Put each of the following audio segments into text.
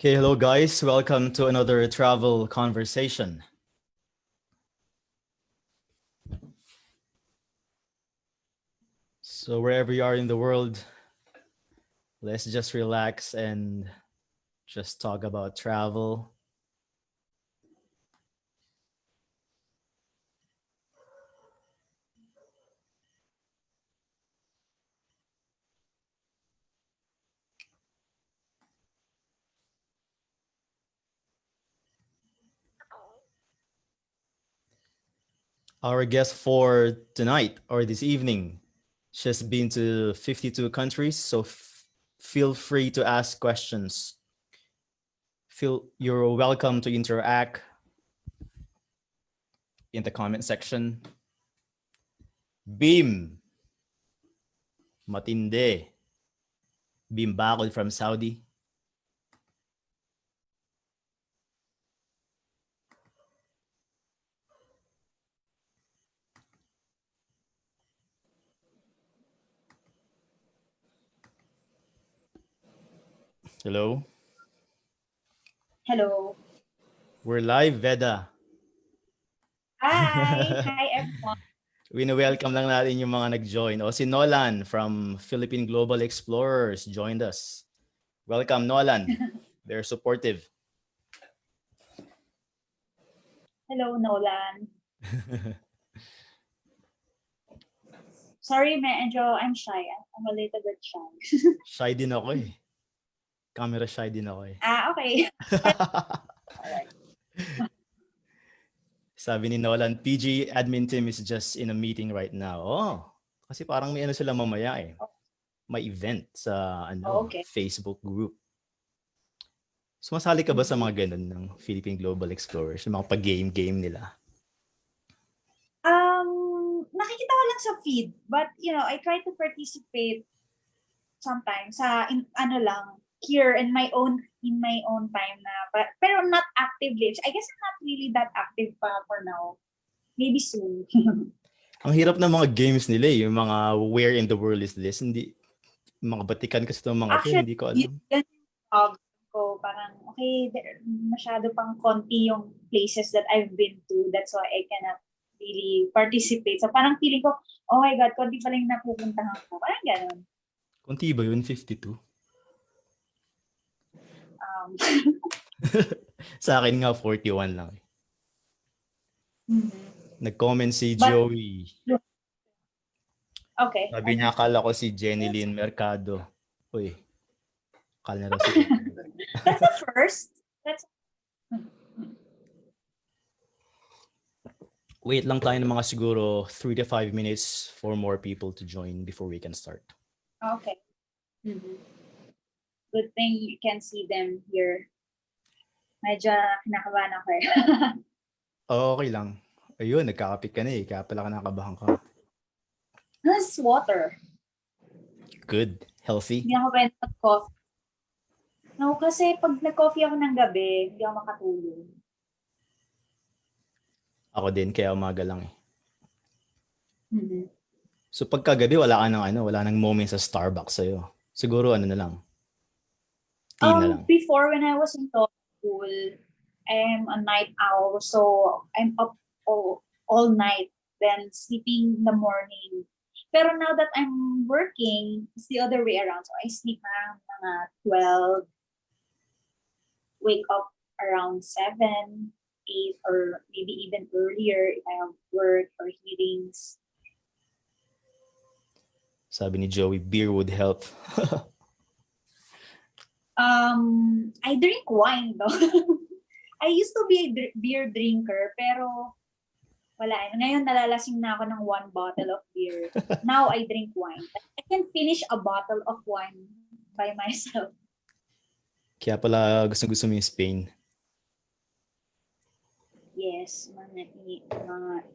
Okay, hello guys. Welcome to another travel conversation. So wherever you are in the world, let's just relax and just talk about travel. Our guest for tonight or this evening, she's been to 52 countries, so feel free to ask questions. You're welcome to interact in the comment section. Beam, matinde. Beam Bakul from Saudi. Hello. Hello. We're live, Veda. Hi. Hi, everyone. Wini-welcome lang natin yung mga nag-join. O si Nolan from Philippine Global Explorers joined us. Welcome, Nolan. They're supportive. Hello, Nolan. Sorry, medyo I'm shy. I'm a little bit shy. Shy din ako eh. Camera shy din ako eh. Okay. Alright. Sabi ni Nolan, PG admin team is just in a meeting right now. Oh, kasi parang may ano sila mamaya eh. May event sa Okay. Facebook group. Sumasali ka ba sa mga ganun ng Philippine Global Explorers? Yung mga pag-game nila? Nakikita ko lang sa feed, but I try to participate sometimes sa here in my own time na, pero not actively. I guess I'm not really that active pa for now. Maybe soon. Ang hirap ng mga games nila eh, yung mga where in the world is this? Hindi, mga batikan kasi itong mga Actually, hindi ko alam. Ko parang, okay, masyado pang konti yung places that I've been to. That's why I cannot really participate. So parang feeling ko, oh my God, konti pa lang napupuntahan ko. Parang gano'n. Konti ba yun? 52? Sa akin nga, 41 lang. Nag-comment si Joey. Okay. Sabi niya, akala ko si Jenilyn Mercado. Uy, akala na raw si That's the first. Wait lang tayo ng mga siguro 3 to 5 minutes for more people to join before we can start. Okay. Good thing you can see them here. Medyo kinakabahan ako eh. Okay lang. Ayun, nagkakapit ka na eh. Kaya pala ka nakabahan ka. This water. Good. Healthy? Hindi ako pwede mag-coffee. No, kasi pag nag-coffee ako ng gabi, hindi ako makatulog. Ako din, kaya umaga lang eh. So pagkagabi, wala nang moment sa Starbucks sa'yo. Siguro ano na lang. Tea na lang. Before, when I was in school, I'm a night owl, so I'm up all night, then sleeping in the morning. Pero now that I'm working, it's the other way around. So I sleep around mga 12, wake up around 7, 8, or maybe even earlier if I have work or meetings. Sabi ni Joey, beer would help. I drink wine though. I used to be a beer drinker, pero wala. Ngayon nalalasing na ako ng 1 bottle of beer. Now I drink wine. I can finish a bottle of wine by myself. Kaya pala gusto mo yung Spain. Yes, mga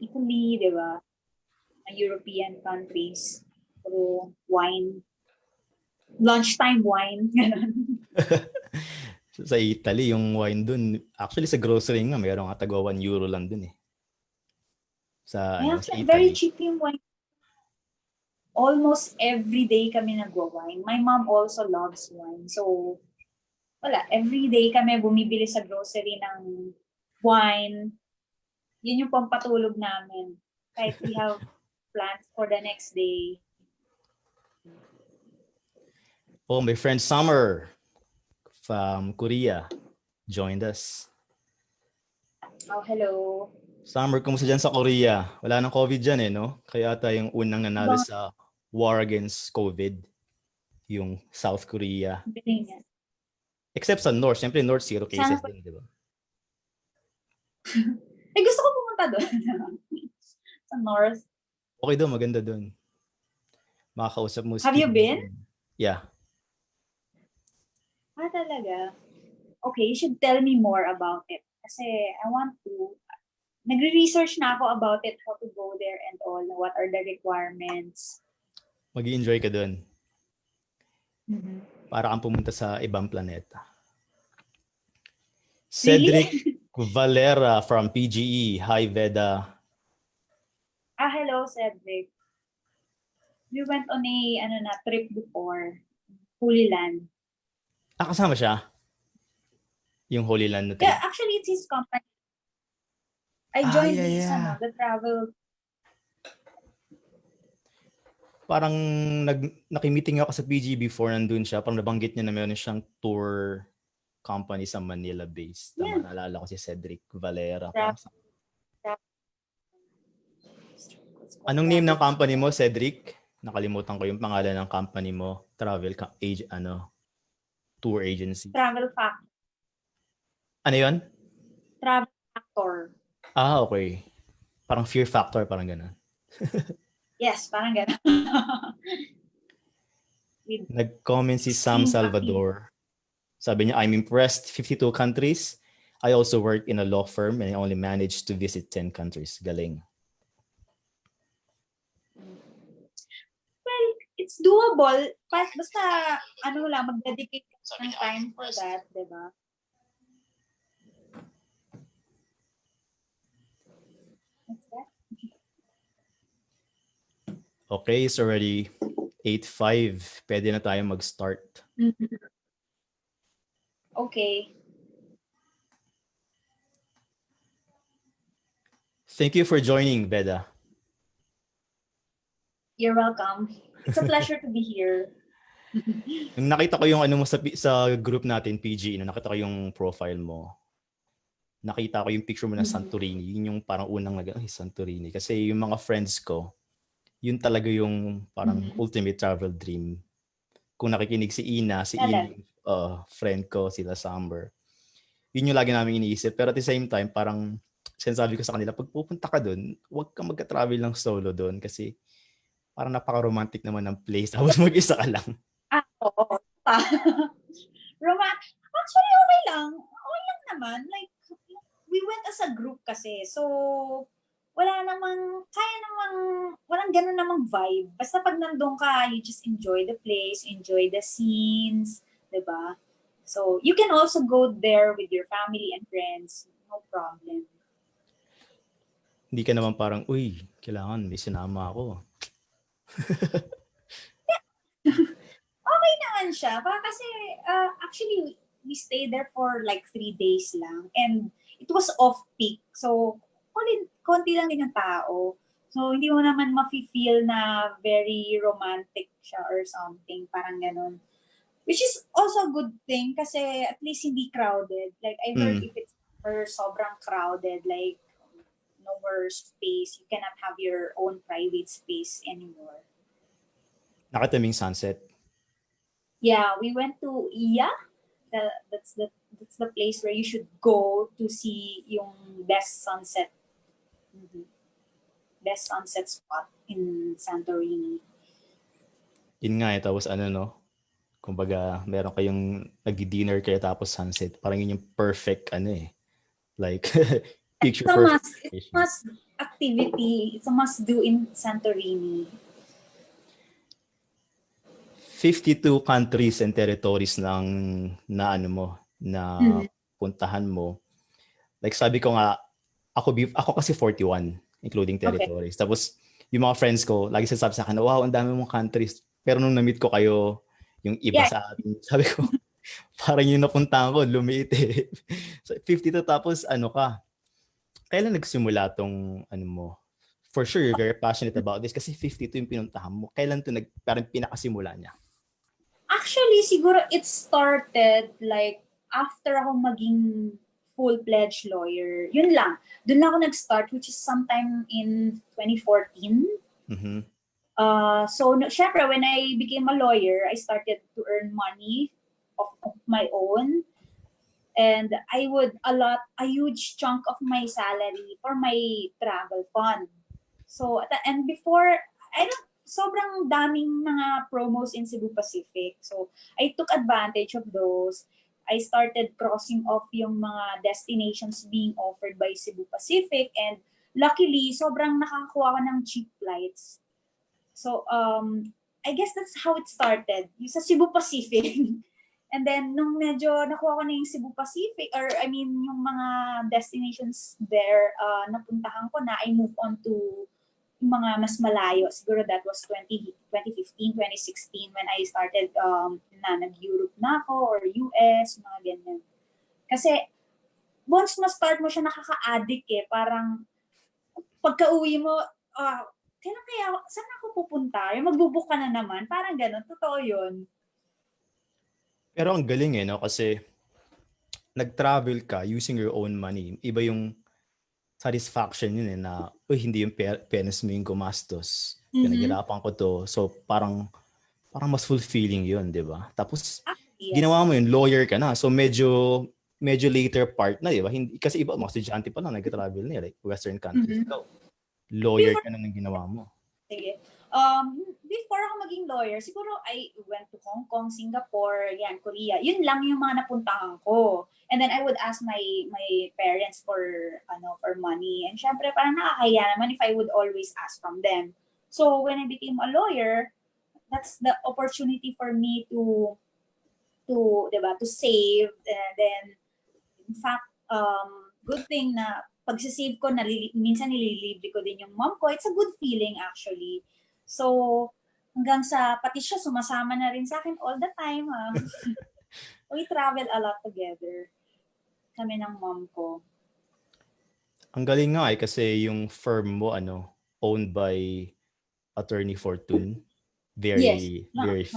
Italy, di ba? Mga European countries. Puro wine. Lunchtime wine. Sa Italy, yung wine dun, actually sa grocery nga, mayroong katagawa €1 lang dun eh. Sa Italy. Very cheap yung wine. Almost every day kami nagwa-wine. My mom also loves wine. So, wala, everyday kami bumibili sa grocery ng wine. Yun yung pampatulog namin. Kahit we have plans for the next day. Oh, my friend Summer from Korea joined us. Oh, hello. Summer, kumusta dyan sa Korea? Wala nang COVID dyan no? Kaya tayong unang nanalo sa war against COVID, yung South Korea. Except sa North. Siyempre, North, 0 cases din, di ba? Gusto ko pumunta doon. Sa North. Okay doon, maganda doon. Makakausap mo. Have you been? Yeah. Talaga? Okay, you should tell me more about it. Kasi I want to. Nagre-research na ako about it, how to go there and all. What are the requirements? Mag-i-enjoy ka doon. Mm-hmm. Para kang pumunta sa ibang planeta. Cedric Valera from PGE. Hi, Veda. Hello, Cedric. We went on a trip before. Holy Land. Kasama siya? Yung Holy Land na trip? Yeah, actually, it's his company. I joined the travel. Parang nakimeeting ako sa PG before, nandun siya. Parang nabanggit niya na meron siyang tour company sa Manila base. Tama, naalala ko si Cedric Valera. Anong name ng company mo, Cedric? Nakalimutan ko yung pangalan ng company mo. Tour agency. Travel Factor. Ano yun? Travel Factor. Okay. Parang Fear Factor, parang gano'n. Yes, parang gano'n. Nag-comment si Sam Salvador. Sabi niya, I'm impressed. 52 countries. I also work in a law firm and I only managed to visit 10 countries. Galing. Well, it's doable. Basta, mag-dedicate ng time for that, diba? Okay, it's already 8:05. Pwede na tayo mag-start. Okay. Thank you for joining, Veda. You're welcome. It's a pleasure to be here. Nung nakita ko yung mo sa group natin, PG, nakita ko yung profile mo. Nakita ko yung picture mo na Santorini. Yun yung parang unang Santorini. Kasi yung mga friends ko, yun talaga yung parang ultimate travel dream. Kung nakikinig si Ina, friend ko, sila Summer. Yun yung lagi namin iniisip. Pero at the same time, parang sinasabi ko sa kanila, pag pupunta ka doon, huwag kang magka-travel lang solo doon kasi parang napaka-romantic naman ng place. Tapos mag-isa ka lang. Oo. Actually, okay lang. Okay lang naman. Like, we went as a group kasi. So, walang ganun namang vibe. Basta pag nandun ka, you just enjoy the place, enjoy the scenes, diba? So, you can also go there with your family and friends. No problem. Hindi ka naman parang, uy, kailangan may sinama ako. Okay naman siya. Kasi, actually, we stayed there for like 3 days lang. And it was off-peak. So, konti lang din ang tao. So, hindi mo naman mafe-feel na very romantic siya or something. Parang ganun. Which is also a good thing kasi at least hindi crowded. Like, I heard if it's sobrang crowded, like, no more space. You cannot have your own private space anymore. Nakataming sunset. Yeah, we went to Iya. That's the place where you should go to see yung best sunset. Best sunset spot in Santorini. Yun nga tapos kumbaga meron kayong nag-dinner kayo tapos sunset. Parang yun yung perfect like picture perfect. It's a must activity. It's a must do in Santorini. 52 countries and territories na puntahan mo. Like sabi ko nga, ako kasi 41, including territories. Okay. Tapos yung mga friends ko, lagi sinasabi sa akin, wow, ang dami mong countries. Pero nung na-meet ko kayo, yung iba sa atin, sabi ko, Parang yung napuntahan ko, lumiit eh. So, 52 tapos ano ka? Kailan nagsimula tong ano mo? For sure, you're very passionate about this kasi 52 yung pinuntahan mo. Kailan to parang pinakasimula niya? Actually, siguro it started like after ako maging full-fledged lawyer. Yun lang. Doon ako nag-start, which is sometime in 2014. Mm-hmm. So, syempre, when I became a lawyer, I started to earn money of my own. And I would allot a huge chunk of my salary for my travel fund. So, and before, sobrang daming mga promos in Cebu Pacific. So, I took advantage of those. I started crossing off yung mga destinations being offered by Cebu Pacific, and luckily, sobrang nakakakuha ko ng cheap flights. So, I guess that's how it started. Yung sa Cebu Pacific. And then, nung medyo nakuha ko na yung Cebu Pacific, or I mean, yung mga destinations there, napuntahan ko na, I moved on to yung mga mas malayo. Siguro that was 2015, 2016 when I started nag-Europe na ako or US, mga ganyan. Kasi once ma-start mo siya, nakaka-addict eh. Parang pagka-uwi mo, saan ako pupunta? Yung magbubook ka na naman. Parang ganun. Totoo yun. Pero ang galing eh, no? Kasi nag-travel ka using your own money. Iba yung satisfaction yun eh na hindi yung penis mo yung gumastos. Pinaghirapan ko to. So parang mas fulfilling yun, di ba? Tapos Yes. ginawa mo yun, lawyer ka na. So medyo later part na, di ba? Hindi, kasi iba, mga estudyante pa lang nag-travel na like Western countries. So, lawyer ka na ng ginawa mo. Sige. Before ako maging lawyer, siguro I went to Hong Kong, Singapore, Korea. Yun lang yung mga napuntahan ko. And then I would ask my parents for money. And syempre parang nakakaya naman if I would always ask from them. So when I became a lawyer, that's the opportunity for me to save. And then in fact, good thing na pagsisave ko, minsan nililibre ko din yung mom ko. It's a good feeling actually. So, hanggang sa, pati siya sumasama na rin sa akin all the time. We travel a lot together. Kami ng mom ko. Ang galing nga eh, kasi yung firm mo, owned by Attorney Fortune. Very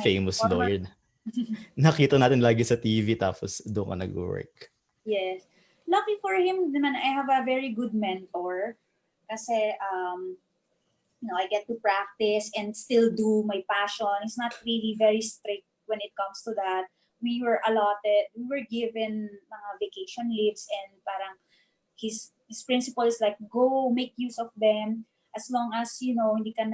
famous lawyer. Nakita natin lagi sa TV tapos doon ka nag-work. Yes. Lucky for him naman, I have a very good mentor. Kasi, I get to practice and still do my passion. It's not really very strict when it comes to that. We were given mga vacation leaves, and parang his principle is like, go make use of them as long as, hindi ka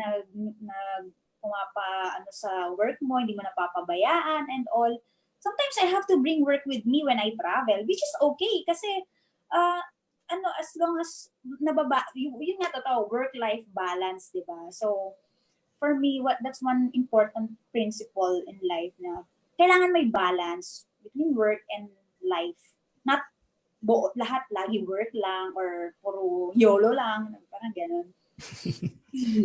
sa work mo, hindi mo napapabayaan and all. Sometimes I have to bring work with me when I travel, which is okay kasi as long as yun nga totoo, work-life balance, di ba? So, for me, that's one important principle in life na kailangan may balance between work and life. Not lahat lagi work lang or puro YOLO lang, parang ganun.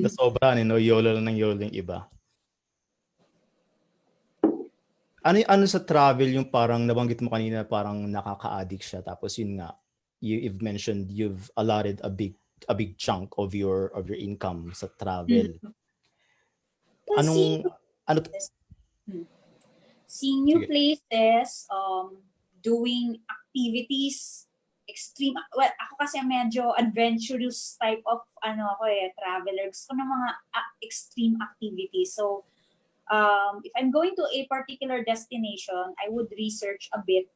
Nasobra, YOLO lang ng YOLO yung iba. Ano sa travel yung parang nabanggit mo kanina parang nakaka-addict siya, tapos yun nga you've mentioned you've allotted a big chunk of your income sa travel. Seeing new places, doing activities, extreme. Well, ako kasi medyo adventurous type of traveler. Gusto ko ng mga extreme activities. So, if I'm going to a particular destination, I would research a bit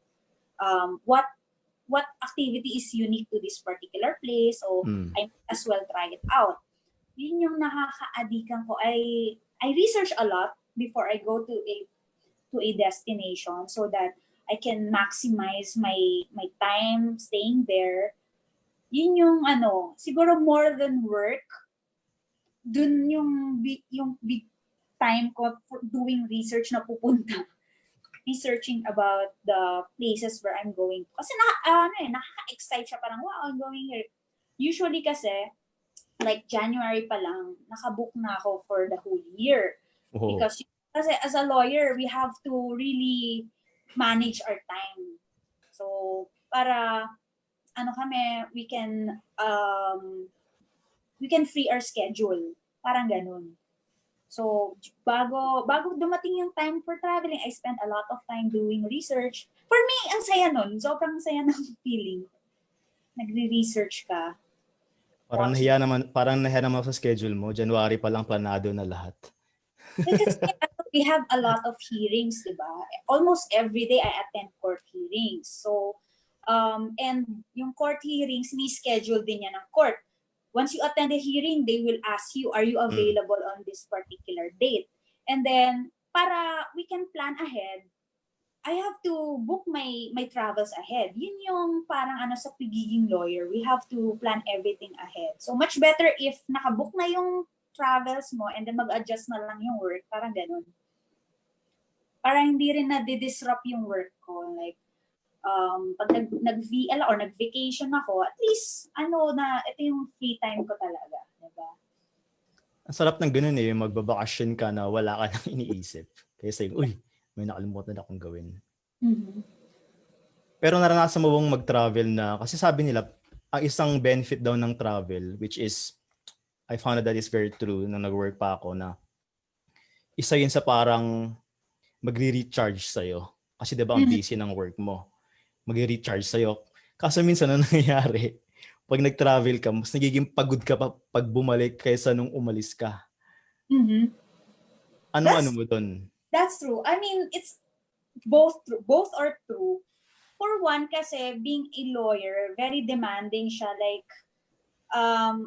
what activity is unique to this particular place, so I might as well try it out. Yun yung nakaka-addikan ko. I research a lot before I go to a destination so that I can maximize my time staying there. Yun yung siguro more than work, dun yung big time ko for doing research na pupunta. Researching about the places where I'm going. Kasi nakaka-excite siya, parang wow, I'm going here. Usually kasi, like January pa lang, nakabook na ako for the whole year. Oh. Because as a lawyer, we have to really manage our time. So, para we can free our schedule. Parang ganun. So, bago dumating yung time for traveling, I spent a lot of time doing research. For me, ang saya nun. Sobrang saya ng feeling. Nagre-research ka. Parang nahiya naman ako sa schedule mo. January pa lang planado na lahat. Kasi we have a lot of hearings, di ba? Almost every day I attend court hearings. So, and yung court hearings, ni-schedule din yan ng court. Once you attend the hearing, they will ask you, are you available on this particular date? And then, para we can plan ahead, I have to book my travels ahead. Yun yung parang sa pagiging lawyer. We have to plan everything ahead. So much better if nakabook na yung travels mo and then mag-adjust na lang yung work. Parang ganun. Para hindi rin na-disrupt yung work ko. Like, pag nag-VL or nag-vacation ako, at least, na ito yung free time ko talaga. Diba? Ang sarap ng ganun magbabakasyon ka na wala ka nang iniisip. Kaya uy, may nakalimutan akong gawin. Mm-hmm. Pero naranasan mo bang mag-travel na, kasi sabi nila, ang isang benefit daw ng travel, which is, I found that is very true nung nag-work pa ako, na isa yun sa parang magre-recharge sa'yo. Kasi diba ang busy ng work mo. Magre-recharge sa'yo. Kaso minsan ano nangyayari, pag nag-travel ka, mas nagiging pagod ka pa pag bumalik kaysa nung umalis ka. Mm-hmm. Ano mo dun? That's true. I mean, it's both are true. For one, kasi being a lawyer, very demanding siya. Like,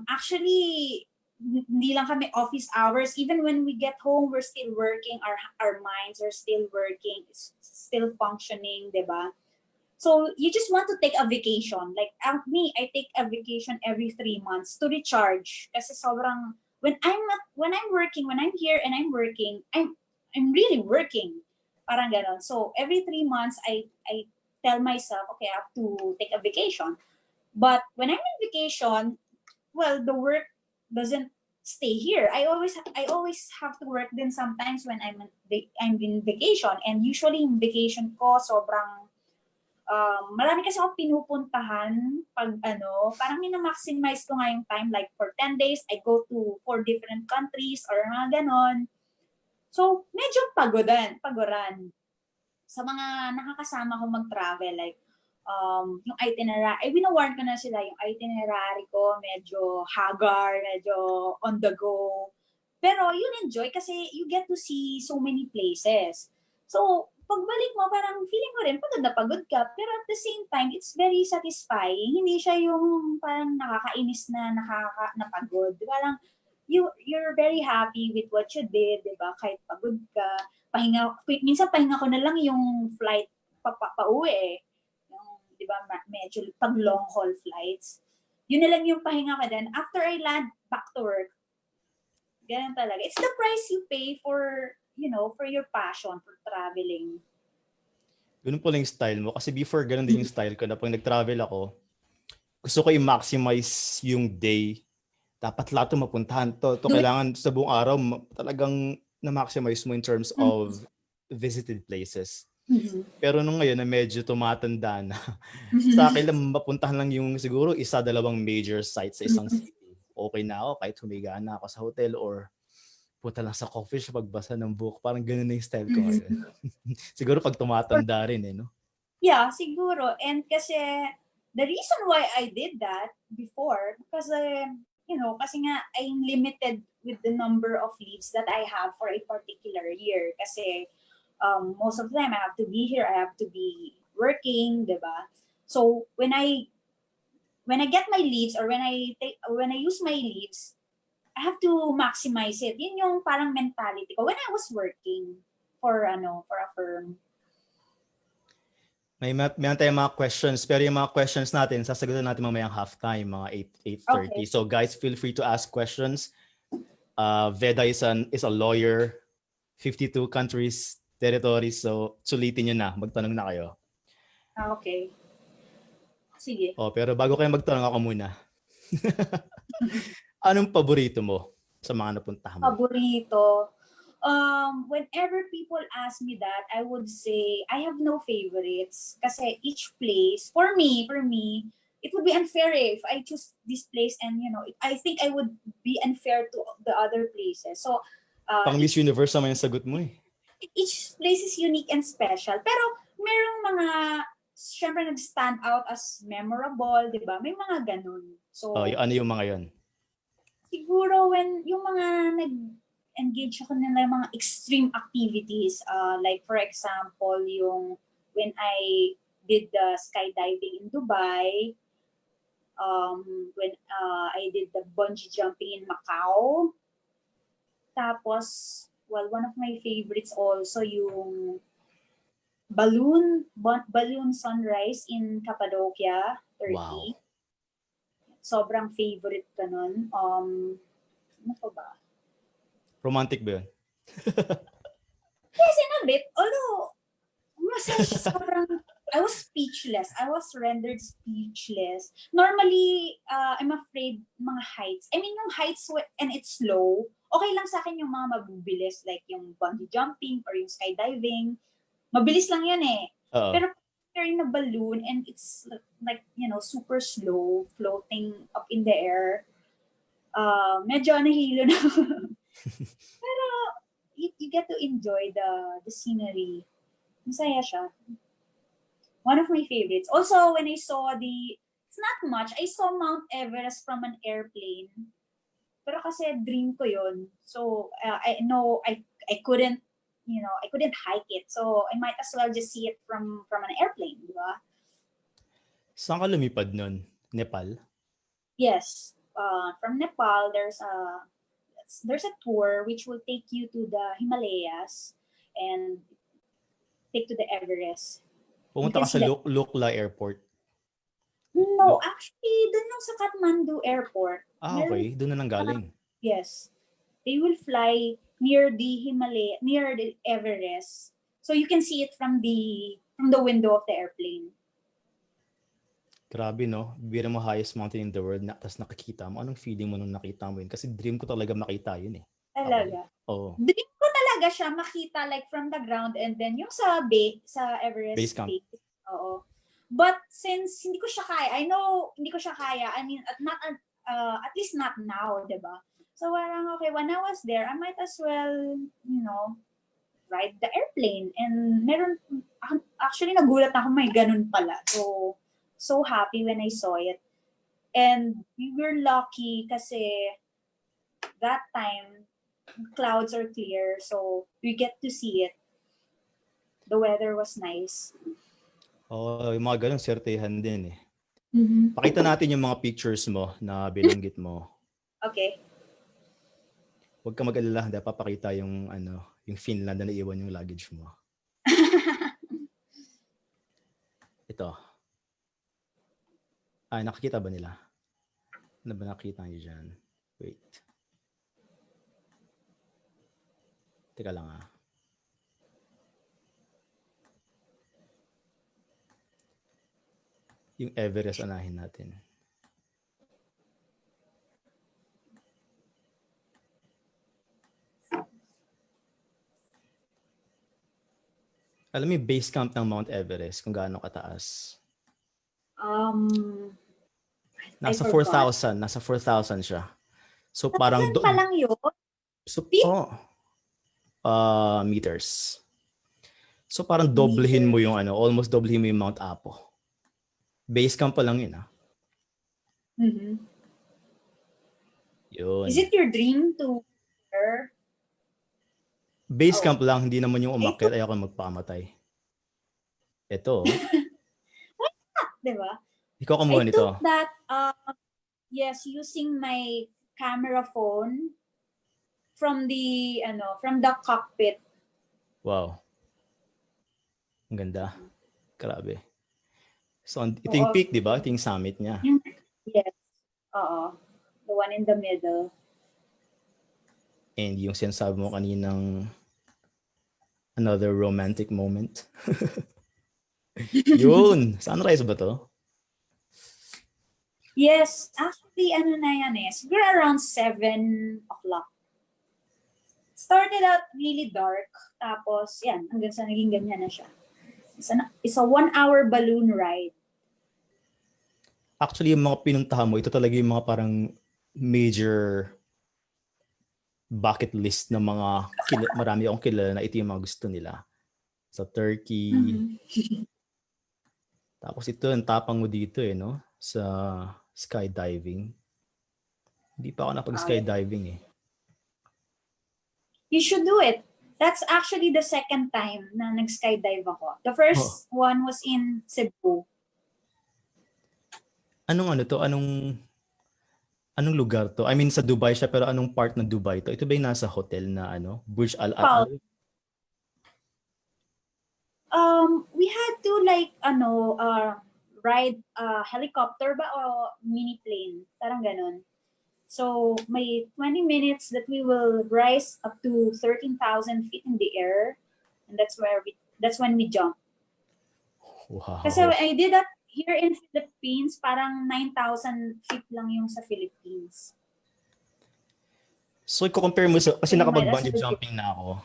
actually, hindi lang kami office hours. Even when we get home, we're still working. Our minds are still working, still functioning, diba? So you just want to take a vacation. Like me, I take a vacation every 3 months to recharge. Kasi sobrang when I'm working, when I'm here and I'm working, I'm really working. Parang ganon. So every 3 months, I tell myself, okay, I have to take a vacation. But when I'm on vacation, well, the work doesn't stay here. I always have to work then sometimes when I'm in vacation. And usually in vacation ko, sobrang marami kasi ako pinupuntahan pag parang minamaximize ko nga yung time. Like for 10 days, I go to 4 different countries or mga ganon. So, medyo pagoran. Sa mga nakakasama ko mag-travel, like, yung itinerary, wina-warn ko na sila, yung itinerary ko, medyo hagar, medyo on the go. Pero yun enjoy kasi you get to see so many places. So, pagbalik mo, parang feeling mo rin, pagod na pagod ka, pero at the same time, it's very satisfying. Hindi siya yung parang nakakainis na napagod. Parang, you're very happy with what you did, di ba? Kahit pagod ka, minsan pahinga ko na lang yung flight pauwi yung, di ba, medyo pag long haul flights. Yun na lang yung pahinga ko then. After I land, back to work. Ganun talaga. It's the price you pay for, for your passion, for traveling. Ganun pala yung style mo. Kasi before, ganun din yung style ko na pag nag-travel ako, gusto ko i-maximize yung day. Dapat lahat ito mapuntahan to. Kailangan sa buong araw talagang na-maximize mo in terms of visited places. Pero nung ngayon na medyo tumatanda na, sa akin lang mapuntahan lang yung siguro 1-2 major sites sa isang city. Okay na ako kahit humiga na ako sa hotel or punta lang sa coffee shop magbasa ng book. Parang ganun na yung style ko ngayon. Siguro pag tumatanda rin no? Yeah, siguro. And kasi the reason why I did that before, because kasi nga I'm limited with the number of leaves that I have for a particular year. Kasi most of the time I have to be here, I have to be working, diba? So when I get my leaves or when I use my leaves, I have to maximize it. Yun yung parang mentality ko when I was working for a firm. May tayong mga questions, pero yung mga questions natin, sasagutin natin mamayang halftime, mga 8:30. Okay. So guys, feel free to ask questions. Veda is a lawyer, 52 countries, territories, so sulitin nyo na, magtanong na kayo. Okay. Sige. Pero bago kayo magtanong, ako muna. Anong paborito mo sa mga napuntahan mo? Paborito? Whenever people ask me that, I would say I have no favorites. Kasi each place, for me, it would be unfair if I choose this place and, I think I would be unfair to the other places. So, Pang Miss Universe naman yung sagot mo eh. each place is unique and special. Pero merong mga, syempre nag-stand out as memorable, di ba? May mga ganun. So, Ano yung mga yon? siguro when yung mga nag-engage ako nila yung mga extreme activities, like for example, yung when I did the skydiving in Dubai, when I did the bungee jumping in Macau, tapos, well, one of my favorites also yung balloon sunrise in Cappadocia, Turkey. Wow. Sobrang favorite ko nun. Ano pa ba? Romantic ba yun? Yes, in a bit. Although, masaya siya, I was speechless. I was rendered speechless. Normally, I'm afraid mga heights. I mean, yung heights and it's slow, okay lang sa akin yung mga mabibilis, like yung bungee jumping or yung skydiving. Mabilis lang yan eh. Oo. Pero you're in a balloon and it's like, super slow, floating up in the air. Medyo nahilo na. Pero you get to enjoy the scenery. Masaya siya. One of my favorites. Also, when I saw it's not much, I saw Mount Everest from an airplane. Pero kasi dream ko yun. So, I know I couldn't, I couldn't hike it. So, I might as well just see it from an airplane, di ba? Saan ka lumipad nun? Nepal? Yes. From Nepal, there's a tour which will take you to the Himalayas and take to the Everest. Pumunta ka sa Lukla Airport? No, actually, dun lang sa Kathmandu Airport. Okay. Doon na nanggaling. Yes. They will fly near the Everest. So you can see it from the window of the airplane. Grabe, no? Bira mo highest mountain in the world, tapos nakikita mo. Anong feeling mo nung nakita mo yun? Kasi dream ko talaga makita yun eh. Talaga? Oo. Dream ko talaga siya makita like from the ground and then yung sa Everest Base camp. Oo. But since hindi ko siya kaya, I know hindi ko siya kaya. I mean, at least not now, diba? So parang okay, when I was there, I might as well, ride the airplane. And actually nagulat ako, may ganun pala. So happy when I saw it. And we were lucky kasi that time, clouds are clear, so we get to see it. The weather was nice. Yung mga ganun, swertehan din eh. Mm-hmm. Pakita natin yung mga pictures mo na binanggit mo. Okay. Huwag ka mag-alala, hindi papakita yung Finland na naiwan yung luggage mo. Ito. Nakikita ba nila? Ano ba nakita niyo dyan? Wait. Teka lang Yung Everest anahin natin. Alam mo yung base camp ng Mount Everest, kung gaano kataas? Nasa 4,000. Nasa 4,000 siya. So parang pa lang yun? So, meters. So parang doblehin mo yung almost doblehin mo yung Mount Apo. Base camp pa lang yun Mm-hmm. Yun. Is it your dream to Base camp lang, hindi naman yung umakyat, ayoko magpakamatay. Ito. Why not, diba? Ikaw kumuha nito. I took that, yes, using my camera phone from the cockpit. Wow. Ang ganda. Grabe. So, ito yung peak, di ba? Ito yung summit niya. Yes. The one in the middle. And yung sinasabi mo kaninang another romantic moment. Yun. Sunrise ba to? Yes. Actually, na yan eh. Siguro around 7 o'clock. started out really dark. Tapos, yan, hanggang sa naging ganyan na siya. It's a 1-hour balloon ride. Actually, yung mga pinuntahan mo, ito talaga yung mga parang major bucket list ng mga marami akong kilala na ito yung mga gusto nila. Sa Turkey. Tapos ito, ang tapang mo dito no? Sa skydiving. Hindi pa ako napag-skydiving You should do it. That's actually the second time na nag-skydive ako. The first one was in Cebu. Anong to? Anong lugar to? I mean, sa Dubai siya, pero anong part ng Dubai to? Ito ba yung nasa hotel na Burj Al Arab? We had to ride helicopter ba o mini plane? Parang ganun. So, may 20 minutes that we will rise up to 13,000 feet in the air. And that's when we jump. Wow. Kasi I did that here in Philippines, parang 9,000 feet lang yung sa Philippines. So, i-compare mo kasi nakapag-bungee jumping na ako.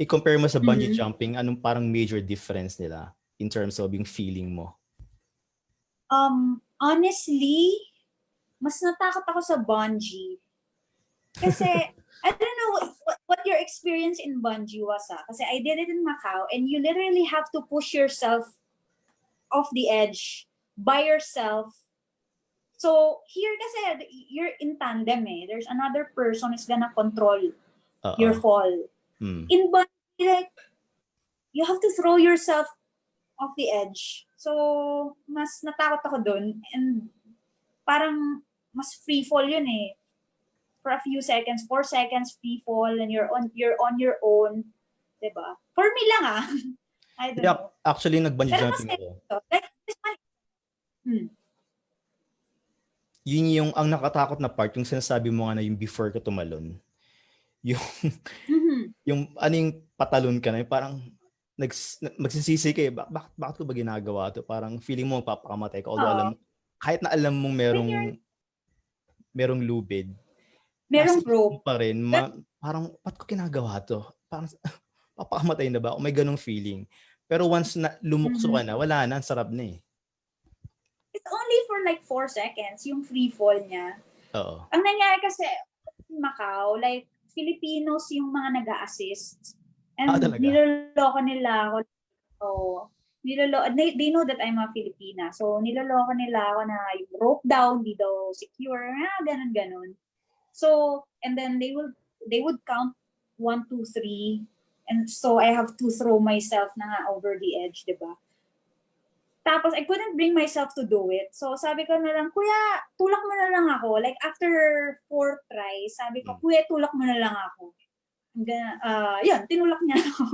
I-compare mo sa bungee jumping, anong parang major difference nila in terms of yung feeling mo? Honestly, mas natakot ako sa bungee. Kasi, I don't know what your experience in bungee was. Kasi I did it in Macau and you literally have to push yourself off the edge by yourself. So, here kasi, you're in tandem There's another person who's gonna control your fall. In bungee, like, you have to throw yourself off the edge. So, mas natakot ako dun. And parang mas free fall yun For a few seconds, 4 seconds free fall and you're on your own. Diba? For me lang I don't know. Actually, nag-bungee jumping ako. Like, this one, Yun yung ang nakatakot na part, yung sinasabi mo nga na yung before ka tumalon. Yung, yung patalon ka na, yung parang magsisisi ka bakit ko ba ginagawa to? Parang feeling mo magpapakamatay ka. Although kahit na alam mong merong lubid, merong rope pa rin, parang ba't ko ginagawa to? Parang papakamatay na ba? O may ganong feeling. Pero once na lumukso ka na, wala na, ang sarap na It's only for like 4 seconds, yung free fall niya. Oo. Ang nangyari kasi in Macau, like, Filipinos yung mga nag-a-assist. And niloloko nila ako. They know that I'm a Filipina. So, niloloko nila ako na yung rope down, di daw secure, ganun. So, and then they would count 1, 2, 3. And so, I have to throw myself na over the edge, diba? Tapos, I couldn't bring myself to do it. So, sabi ko na lang, Kuya, tulak mo na lang ako. Like, after 4 tries, sabi ko, Kuya, tulak mo na lang ako. Yun, tinulak niya ako.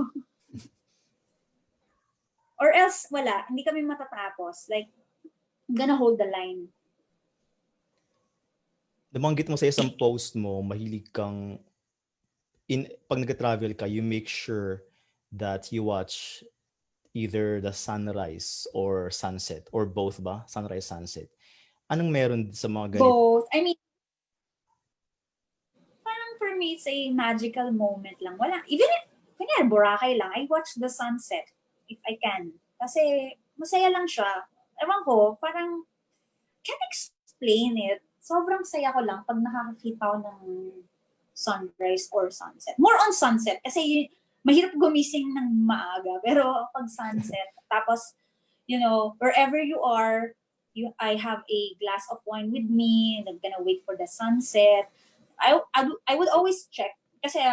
Or else, wala. Hindi kami matatapos. Like, I'm gonna hold the line. Nabanggit mo sa isang post mo, mahilig kang, pag nag-travel ka, you make sure that you watch either the sunrise or sunset, or both ba? Sunrise, sunset. Anong meron sa mga ganito? Both. I mean, parang for me, it's a magical moment lang. Wala. Even if, kunyari, Boracay lang, I watch the sunset if I can. Kasi, masaya lang siya. Ewan ko, parang, can't explain it. Sobrang saya ko lang pag nakakakita ko ng sunrise or sunset. More on sunset. Kasi, mahirap gumising ng maaga, pero pag sunset, tapos, wherever you are, I have a glass of wine with me, and I'm gonna wait for the sunset. I would always check, kasi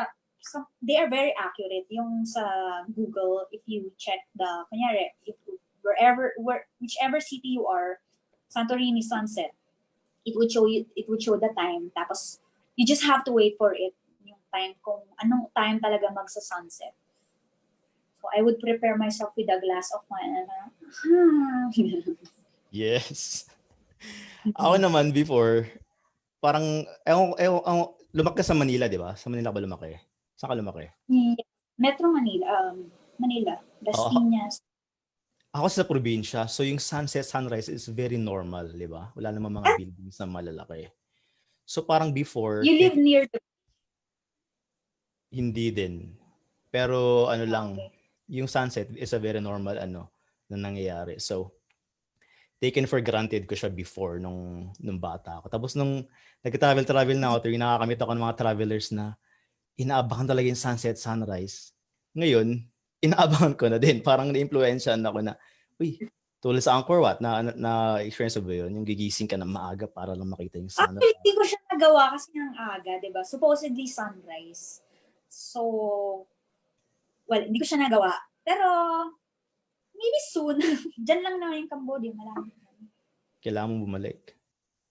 they are very accurate. Yung sa Google, if you check kunyari, whichever city you are, Santorini sunset, it would show the time, tapos, you just have to wait for it. Time kung anong time talaga magsa-sunset. So I would prepare myself with a glass of wine. Yes. Ako naman before, parang, lumaki ka sa Manila, di ba? Sa Manila ba lumaki? Saan ka lumaki? Metro Manila. Manila. Las Piñas. Ako sa probinsya, so yung sunset, sunrise is very normal, di ba? Wala namang mga buildings na malalaki. So parang before... You live near the... Hindi din. Pero ano lang, Okay. yung sunset is a very normal na nangyayari. So, taken for granted ko siya before nung bata ako. Tapos nung nag-travel na ako, nakakamit ako ng mga travelers na inaabangan talaga yung sunset, sunrise. Ngayon, inaabangan ko na din. Parang na-influensyan ako na, uy, tulad sa Angkor Wat, na-experience ba yun? Yung gigising ka na maaga para lang makita yung sunrise. Actually, hindi ko siya nagawa kasi ng aga, di ba? Supposedly sunrise. So, well, hindi ko siya nagawa. Pero, maybe soon. Diyan lang naman yung Cambodia. Malami. Kailangan mo bumalik.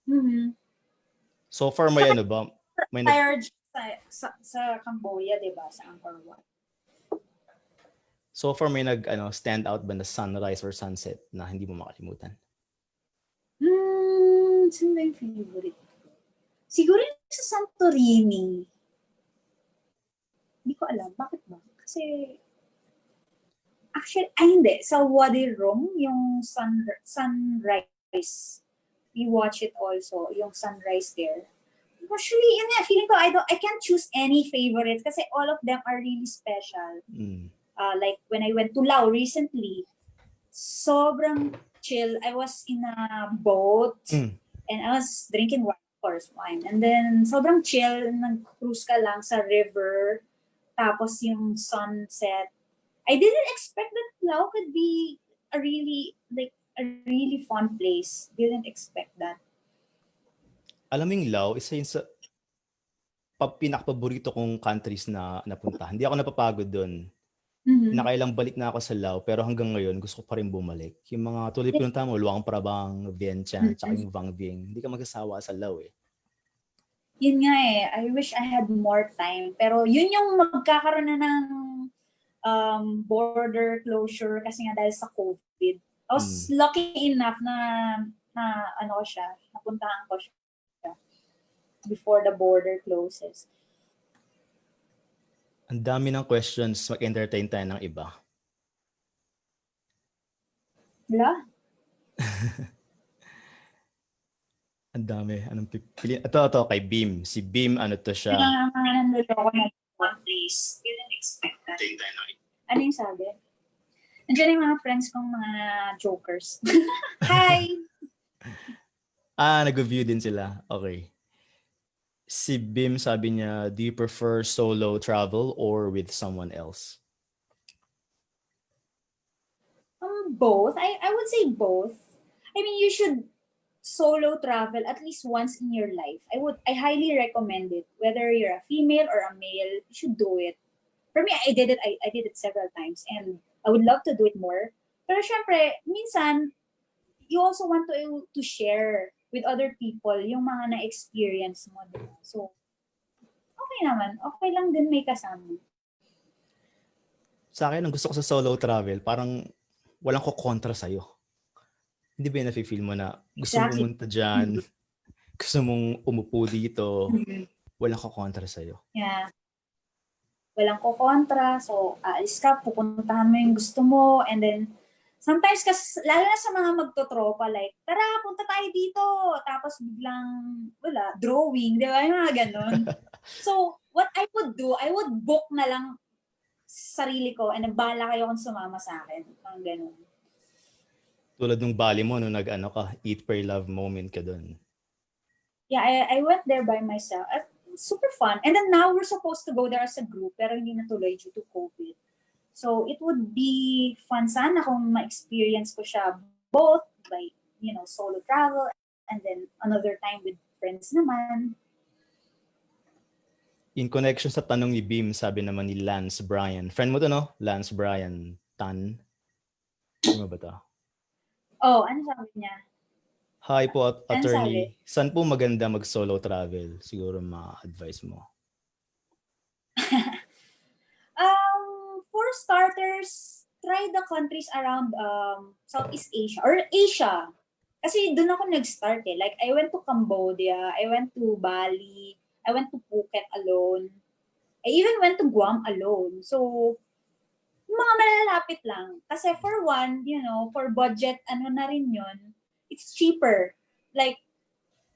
Mm-hmm. So far, may ano ba? May Tired sa Cambodia, di ba? Sa Angkor Wat. So far, may stand out ba na sunrise or sunset na hindi mo makalimutan? Saan ba yung favorite ko? Siguro yung sa Santorini. Hindi ko alam. Bakit ba? Kasi, actually, hindi. Sa Wadi Rum, yung sunrise. We watch it also, yung sunrise there. Actually, yun nga, feeling ko, I can't choose any favorites kasi all of them are really special. Like, when I went to Laos recently, sobrang chill. I was in a boat and I was drinking wine, of course, wine. And then, sobrang chill, nag-cruise ka lang sa river, tapos yung sunset. I didn't expect that Laos could be a really fun place. Didn't expect that. Alam mo yung Laos, isa yun sa pinaka-paborito kong countries na napunta. Hindi ako napapagod doon. Nakailang balik na ako sa Laos, pero hanggang ngayon gusto ko pa rin bumalik. Yung mga tuloy pinunta mo, Luang Prabang, Vientiane, tsaka yung Vang Vieng. Hindi ka magsasawa sa Laos eh. Yun nga eh. I wish I had more time. Pero yun yung magkakaroon na ng border closure kasi nga dahil sa COVID. I was lucky enough na napuntahan ko siya before the border closes. Ang dami ng questions, mag-entertain tayo ng iba. Wala? Ang dami. Anong pipili? Ito, kay Beam. Si Beam, ano to siya? Nandito na one place. Didn't expect that. Ano yung sabi? Nandiyan yung mga friends kong mga jokers. Hi! Nag-view din sila. Okay. Si Bim sabi niya, do you prefer solo travel or with someone else? Both. I would say both. I mean, you should solo travel at least once in your life. I highly recommend it. Whether you're a female or a male, you should do it. For me, I did it. I did it several times, and I would love to do it more. Pero syempre, minsan, you also want to share with other people yung mga na-experience mo. Diba? So, okay naman. Okay lang din may kasama. Sa akin, ang gusto ko sa solo travel, parang walang ko kontra sa'yo. Hindi ba yung nafe-feel mo na gusto mo pumunta dyan, gusto mong umupo dito, walang ko kontra sa'yo. Yeah. Walang ko kontra. So, alis ka, pupuntahan mo yung gusto mo, and then, sometimes, lalo na sa mga magtotropa, like, tara, punta tayo dito. Tapos biglang, drawing, di ba? Yung mga ganun. So, what I would do, I would book na lang sarili ko and bahala kayo kung sumama sa akin. Ang ganun. Tulad nung Bali mo, nung eat, pray, love moment ka dun. Yeah, I went there by myself. Super fun. And then now we're supposed to go there as a group, pero hindi natuloy due to COVID. So, it would be fun sana kung ma-experience ko siya both by, solo travel and then another time with friends naman. In connection sa tanong ni Beam, sabi naman ni Lance Bryan. Friend mo to, no? Lance Bryan Tan. Ano ba to? Oh, ano sabi niya? Hi po, attorney. Saan po maganda mag-solo travel? Siguro ma-advise mo. For starters, try the countries around Southeast Asia or Asia. Kasi doon ako nag-start eh. Like, I went to Cambodia, I went to Bali, I went to Phuket alone. I even went to Guam alone. So, mga malalapit lang. Kasi for one, for budget, na rin yun, it's cheaper. Like,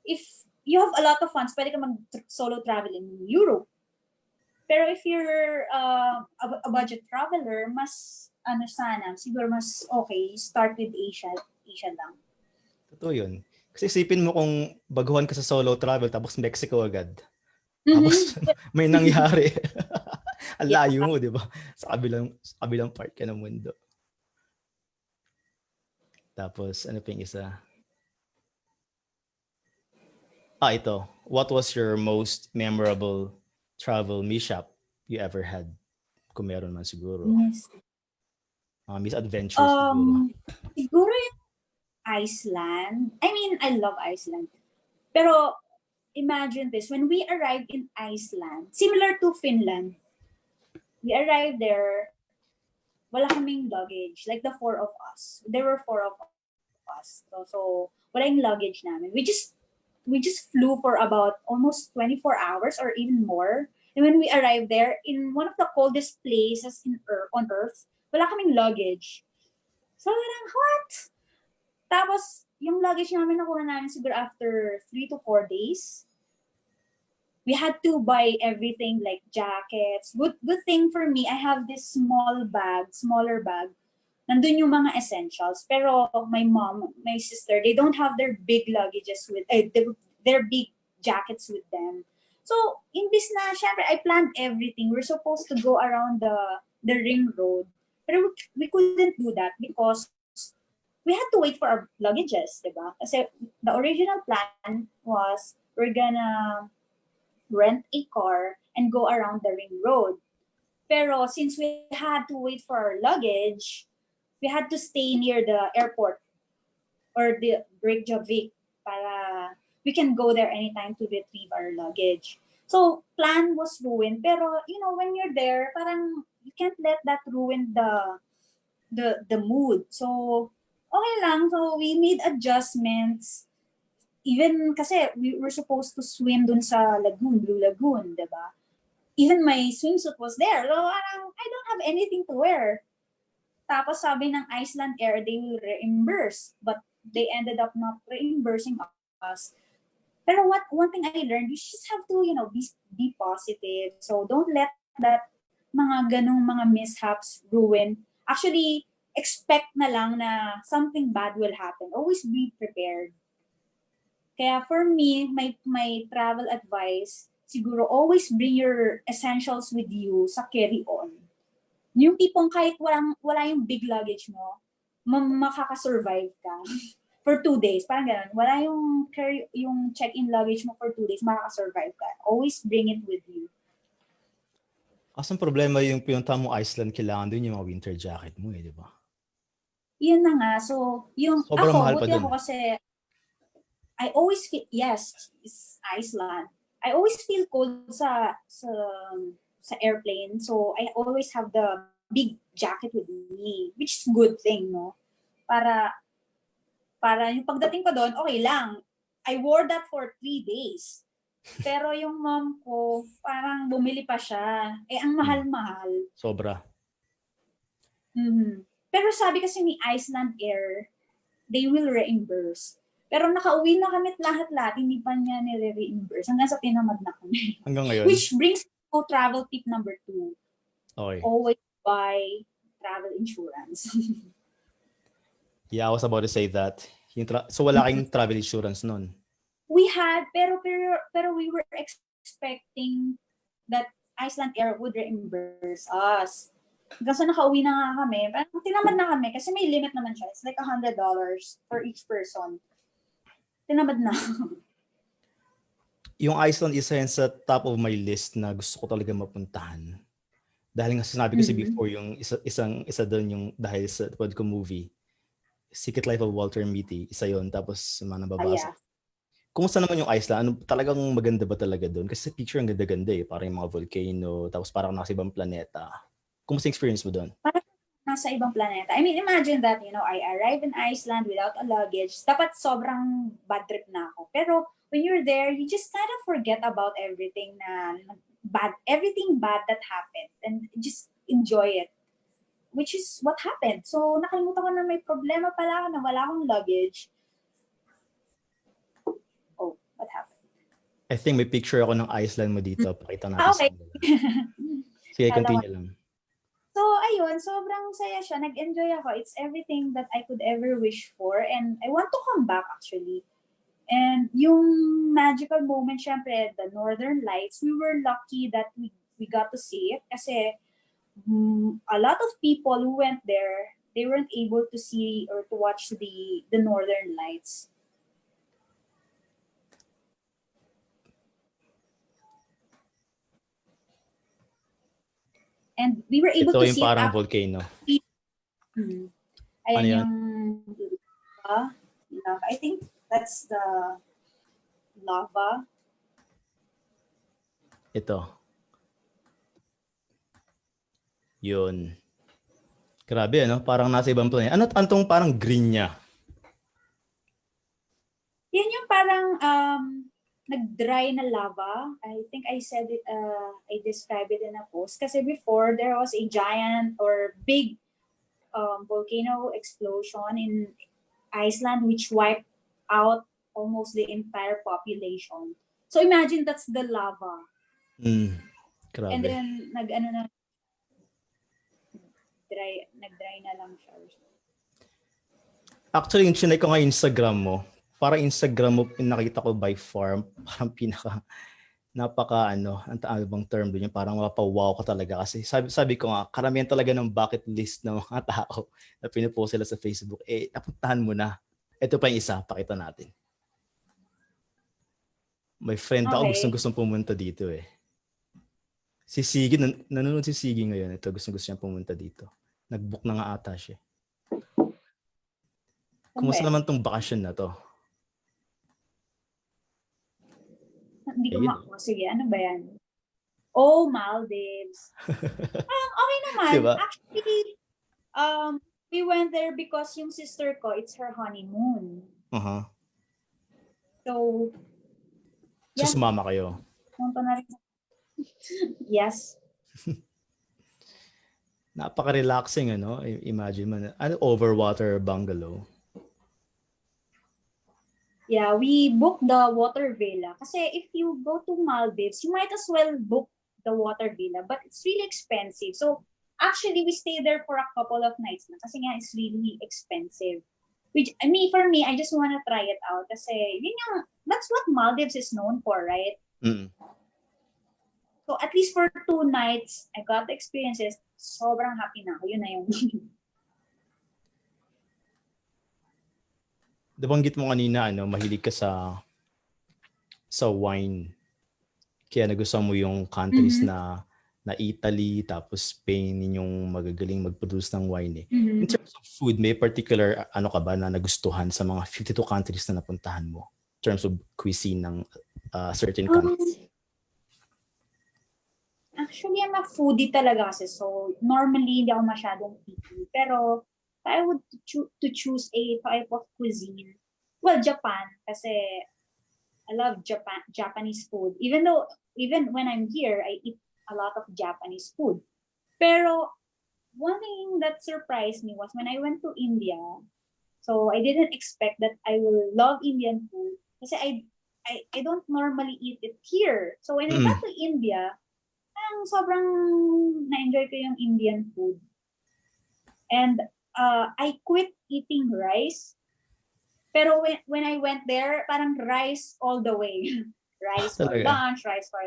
if you have a lot of funds, pwede ka mag-solo travel in Europe. Pero if you're a budget traveler, mas siguro mas okay, start with Asia lang. Totoo yun. Kasi isipin mo kung baguhan ka sa solo travel tapos Mexico agad. Tapos may nangyari. Ang layo mo, di ba? Sa kabilang part ka ng mundo. Tapos, ano pa yung isa? Ito. What was your most memorable travel mishap you ever had? Kung meron man siguro. Yes. Misadventures siguro. Siguro yung Iceland. I mean, I love Iceland. Pero, imagine this. When we arrived in Iceland, similar to Finland, we arrived there, wala kaming luggage. Like the 4 of us. There were 4 of us. So wala yung luggage namin. We just flew for about almost 24 hours or even more. And when we arrived there, in one of the coldest places on Earth, wala kaming luggage. So parang, what? Tapos, yung luggage namin nakuha namin siguro after 3 to 4 days. We had to buy everything like jackets. Good thing for me, I have this smaller bag. Nandun yung mga essentials. Pero my mom, my sister, they don't have their big luggages with, their big jackets with them. So, imbis na, syempre, I planned everything. We're supposed to go around the ring road. Pero we couldn't do that because we had to wait for our luggages, diba? Kasi the original plan was we're gonna rent a car and go around the ring road. Pero since we had to wait for our luggage, we had to stay near the airport or the Reykjavik para we can go there anytime to retrieve our luggage. So, plan was ruined. Pero, when you're there, parang you can't let that ruin the mood. So, okay lang. So, we made adjustments. Even kasi we were supposed to swim dun sa Blue Lagoon, diba? Even my swimsuit was there. So, parang, I don't have anything to wear. Tapos sabi ng Iceland Air, they will reimburse. But they ended up not reimbursing us. Pero one thing I learned, you just have to, be positive. So don't let that mga ganong mga mishaps ruin. Actually, expect na lang na something bad will happen. Always be prepared. Kaya for me, my travel advice, siguro always bring your essentials with you sa carry-on. Yung tipong kahit wala yung big luggage mo, makaka-survive ka for 2 days. Parang ganun. Wala yung check-in luggage mo for 2 days, makaka-survive ka. Always bring it with you. Kasang problema yung pinunta mo Iceland, kailangan din yung mga winter jacket mo di ba? Yun na nga. So, yung sobrang mahal buti pa dun. ako kasi I always feel, yes, it's Iceland. I always feel cold sa airplane. So, I always have the big jacket with me, which is good thing, no? Para yung pagdating ko doon, okay lang. I wore that for 3 days. Pero yung mom ko, parang bumili pa siya. Ang mahal-mahal. Sobra. Mm-hmm. Pero sabi kasi ni Iceland Air, they will reimburse. Pero nakauwi na kami lahat-lahat, hindi pa niya nire-reimburse. Hanggang sa tinamad na kami. Hanggang ngayon? Which brings to travel tip number 2. Okay. Always buy travel insurance. Yeah, I was about to say that. So wala kayong travel insurance nun? We had, pero we were expecting that Iceland Air would reimburse us. Hanggang sa nakauwi na nga kami, parang tinamad na kami kasi may limit naman siya. It's like $100 for each person. Tinamad na. Yung Iceland isa yan sa top of my list na gusto ko talaga mapuntahan. Dahil nga sinabi ko before yung isa doon yung dahil sa pod ko movie, Secret Life of Walter Mitty, isa yon tapos mga nababasa. Kumusta naman yung Iceland? Talagang maganda ba talaga doon? Kasi sa picture ang ganda-ganda Parang yung mga volcano, tapos parang nasa ibang planeta. Kumusta experience mo doon? Parang nasa ibang planeta. I mean, imagine that, I arrive in Iceland without a luggage. Dapat sobrang bad trip na ako. Pero when you're there, you just kind of forget about everything bad that happened and just enjoy it. Which is what happened. So, nakalimutan ko na may problema pala ako na wala akong luggage. Oh, what happened? I think may picture ako ng Iceland mo dito. Pakita natin sa Okay. kanila. Sige, continue lang. So, ayun, sobrang saya siya. Nag-enjoy ako. It's everything that I could ever wish for. And I want to come back, actually. And yung magical moment, syempre, the Northern Lights, we were lucky that we got to see it. Kasi a lot of people who went there, they weren't able to see or to watch the Northern Lights. And we were able Ito to yung see parang it volcano. Ayan Ano yan? yung lava. I think that's the lava. Ito. Yun. Grabe, ano? Parang nasa ibang planeta. Ano antong parang green niya? Yan yung parang nag-dry na lava. I think I said it, I described it in a post. Kasi before, there was a giant or big volcano explosion in Iceland which wiped out almost the entire population. So imagine that's the lava. Grabe. And then nag-dry na lang siya. Actually, yung chinay ko nga Instagram mo, parang Instagram mo nakita ko by far, parang ang bang term doon, yung parang mapapawaw ka talaga kasi sabi ko nga, karamihan talaga ng bucket list ng mga tao na pinupost sila sa Facebook, napuntahan mo na. Ito pa yung isa, pakita natin. My friend ako, gustong pumunta dito eh. Si Sigi, nanonood si Sigi ngayon. Ito, gusto siyang pumunta dito. Nag-book na nga ata siya. Kumusta naman tong bakasyon na to? Hindi ko sige, ano ba yan? Oh, Maldives. Okay naman. Diba? Actually, we went there because yung sister ko, it's her honeymoon. So, yeah. So, sumama kayo? Punta na rin. Yes. Napaka-relaxing, ano? Imagine mo, overwater bungalow. Yeah, we booked the water villa. Kasi if you go to Maldives, you might as well book the water villa, but it's really expensive. So actually, we stayed there for a couple of nights na kasi nga it's really expensive. Which, for me, I just want to try it out kasi that's what Maldives is known for, right? So at least for 2 nights, I got the experiences. Sobrang happy na ako. Yun na yun. Nabanggit mo kanina, mahilig ka sa wine. Kaya nagustuhan mo yung countries na Italy, tapos Spain, yung magagaling mag-produce ng wine eh. In terms of food, may particular ka ba na nagustuhan sa mga 52 countries na napuntahan mo? In terms of cuisine ng certain countries? Actually, I'm a foodie talaga kasi. So, normally, hindi ako masyadong picky. Pero, if I would to choose a type of cuisine, well, Japan. Kasi, I love Japanese food. Even when I'm here, I eat a lot of Japanese food. Pero, one thing that surprised me was when I went to India. So, I didn't expect that I will love Indian food. Kasi I don't normally eat it here. So, when I got to India, sobrang na-enjoy ko yung Indian food. And I quit eating rice. Pero when I went there, parang rice all the way. Rice for lunch, rice for...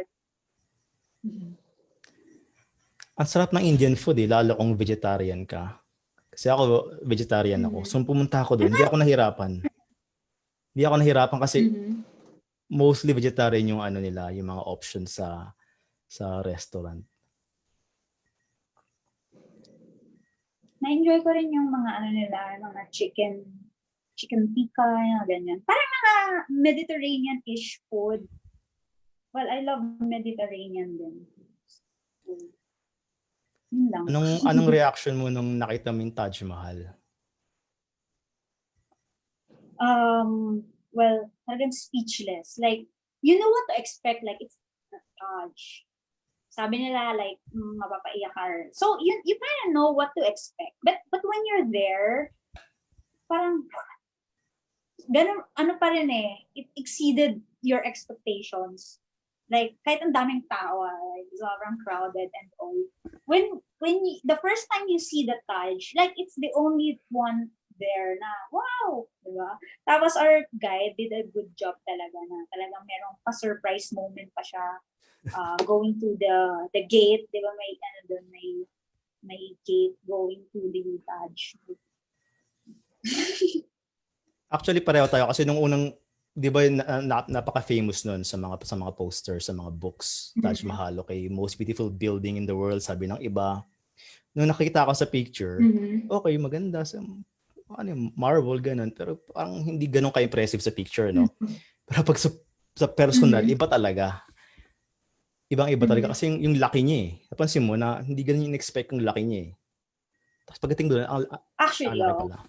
Ang sarap ng Indian food lalo kung vegetarian ka. Kasi ako, vegetarian ako. So pumunta ako doon, hindi ako nahirapan. Hindi ako nahirapan kasi mostly vegetarian yung nila, yung mga options sa restaurant. Na-enjoy ko rin yung mga nila, mga chicken tikka, yung ganyan. Parang mga Mediterranean-ish food. Well, I love Mediterranean din. Yun lang. Anong reaction mo nung nakita mo yung Taj Mahal? Well, talagang speechless. Like, you know what to expect. Like, it's a Taj. Sabi nila, like, mapapaiyak ka. So, you kind of know what to expect. But when you're there, parang, ganun, pa rin it exceeded your expectations. Like, kahit ang daming tao, like, sobrang crowded and all. When the first time you see the Taj, like, it's the only one there na, wow! Diba? Tapos our guide did a good job talaga na talagang merong pa-surprise moment pa siya going to the gate. Diba may, doon, may gate going to the Taj. Actually, pareho tayo kasi nung unang, di ba, napaka-famous nun sa mga posters, sa mga books, Taj Mahal, okay, most beautiful building in the world, sabi ng iba. Nung nakita ko sa picture, okay, maganda, marble, ganun, pero parang hindi ganun ka-impressive sa picture, no? Pero pag sa personal, iba talaga. Ibang-iba talaga kasi yung laki niya eh. Napansin mo na hindi ganun yung expect yung laki niya eh. Tapos pagdating doon, Actually, laki pala.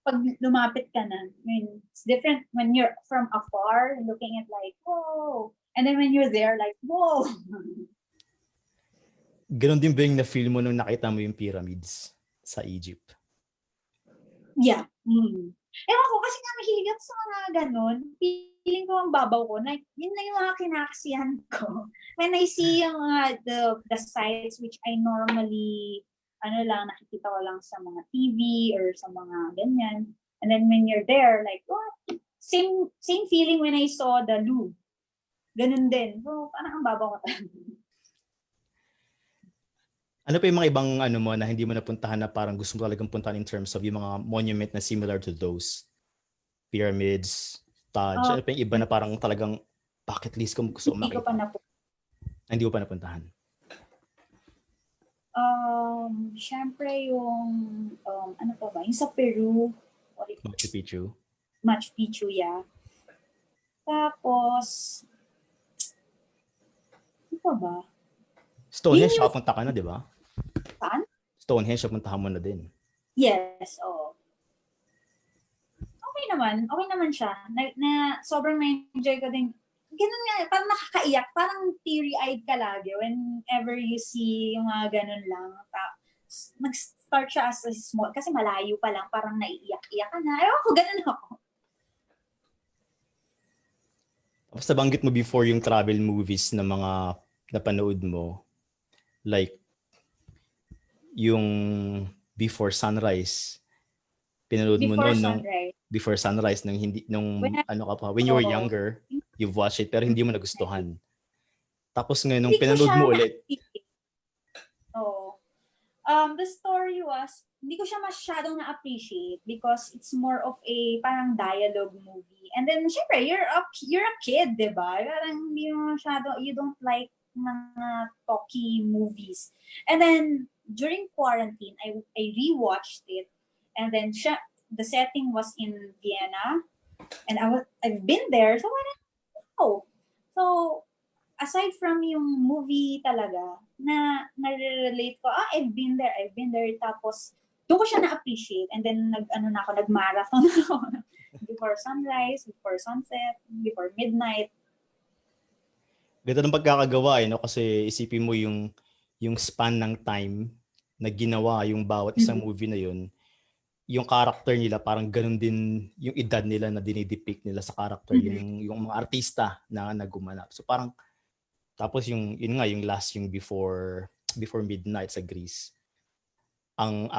Pag lumapit ka na, I mean, it's different when you're from afar, looking at like, whoa! And then when you're there, like, whoa! Ganon din ba yung na-feel mo nung nakita mo yung pyramids sa Egypt? Yeah. Ewan ko, kasi nga mahilig ako sa mga ganon. Feeling ko ang babaw ko, like, yun na yung mga kinakasiyahan ko. When I see yung the sites which I normally nakikita ko lang sa mga TV or sa mga ganyan. And then when you're there, like, what? Same feeling when I saw the Louvre. Ganun din. So, parang ang babaw ko talaga. Ano pa yung mga ibang mo na hindi mo napuntahan na parang gusto mo talagang puntahan in terms of yung mga monument na similar to those? Pyramids, Taj, ano pa yung iba na parang talagang bucket list ko gusto makita? Hindi ko pa napuntahan. Syempre yung, ano pa ba? Yung sa Peru. Machu Picchu. Machu Picchu, yeah. Tapos, ano pa ba? Stonehenge, nakapunta ka na, di ba? Saan? Stonehenge, napuntahan mo na din. Yes, oo. Okay naman siya. Na sobrang na-enjoy ko din. Ganun nga, parang nakakaiyak, parang teary-eyed ka lagi whenever you see yung mga ganun lang. Nag-start siya as a small, kasi malayo pa lang, parang naiiyak-iyak ka na. Ewan ko, ganun ako. Tapos nabanggit mo before yung travel movies na mga napanood mo, like yung Before Sunrise, pinanood mo noon nung Before Sunrise nung when you were younger, you've watched it pero hindi mo nagustuhan. Tapos ngayon nung pinanood mo ulit. The story was, hindi ko siya masyadong na-appreciate because it's more of a parang dialogue movie. And then syempre, you're a kid, diba? Parang hindi mo masyado, you don't like mga talky movies. And then during quarantine, I rewatched it, and then the setting was in Vienna, and I've been there, so I don't know. So aside from yung movie talaga na nare-relate ko, I've been there, tapos doon ko siya na-appreciate, and then nag-marathon ako before sunrise, before sunset, before midnight. Ganda ng pagkakagawa no? Kasi isipin mo yung span ng time na ginawa yung bawat isang movie na yun, yung character nila parang ganun din yung edad nila na dinidepict nila sa character, yung mga artista na nagumanap. So parang tapos yun nga yung last, yung before midnight sa Greece. Ang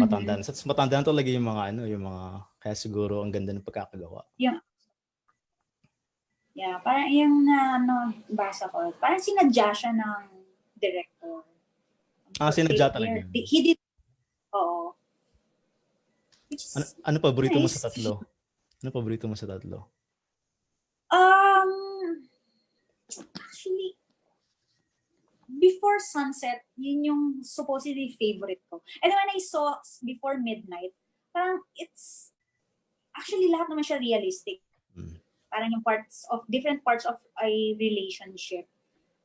matandaan. So matandaan talaga yung mga kaya siguro ang ganda ng pagkakagawa. Yeah, parang yung basa ko, parang sinadya siya ng director. Sinadya talaga. He did, oo. Ano paborito mo sa tatlo? Actually, Before Sunset, yun yung supposedly favorite ko. And when I saw Before Midnight, parang it's, actually lahat naman siya realistic. Parang yung different parts of a relationship.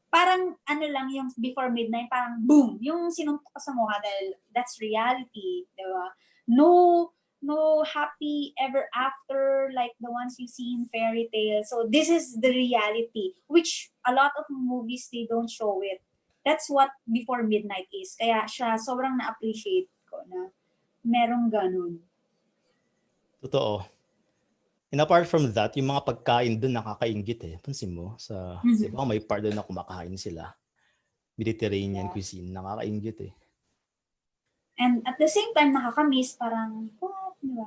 Parang lang yung Before Midnight, parang boom, yung sinuntok ka sa mukha dahil that's reality, diba? No happy ever after like the ones you see in fairy tales. So this is the reality, which a lot of movies, they don't show it. That's what Before Midnight is. Kaya siya sobrang na-appreciate ko na merong ganun. Totoo. And apart from that, yung mga pagkain doon nakakainggit eh. Pansin mo, di ba may part doon na kumakain sila. Mediterranean cuisine, nakakainggit eh. And at the same time, nakakamiss, parang, what? Di ba?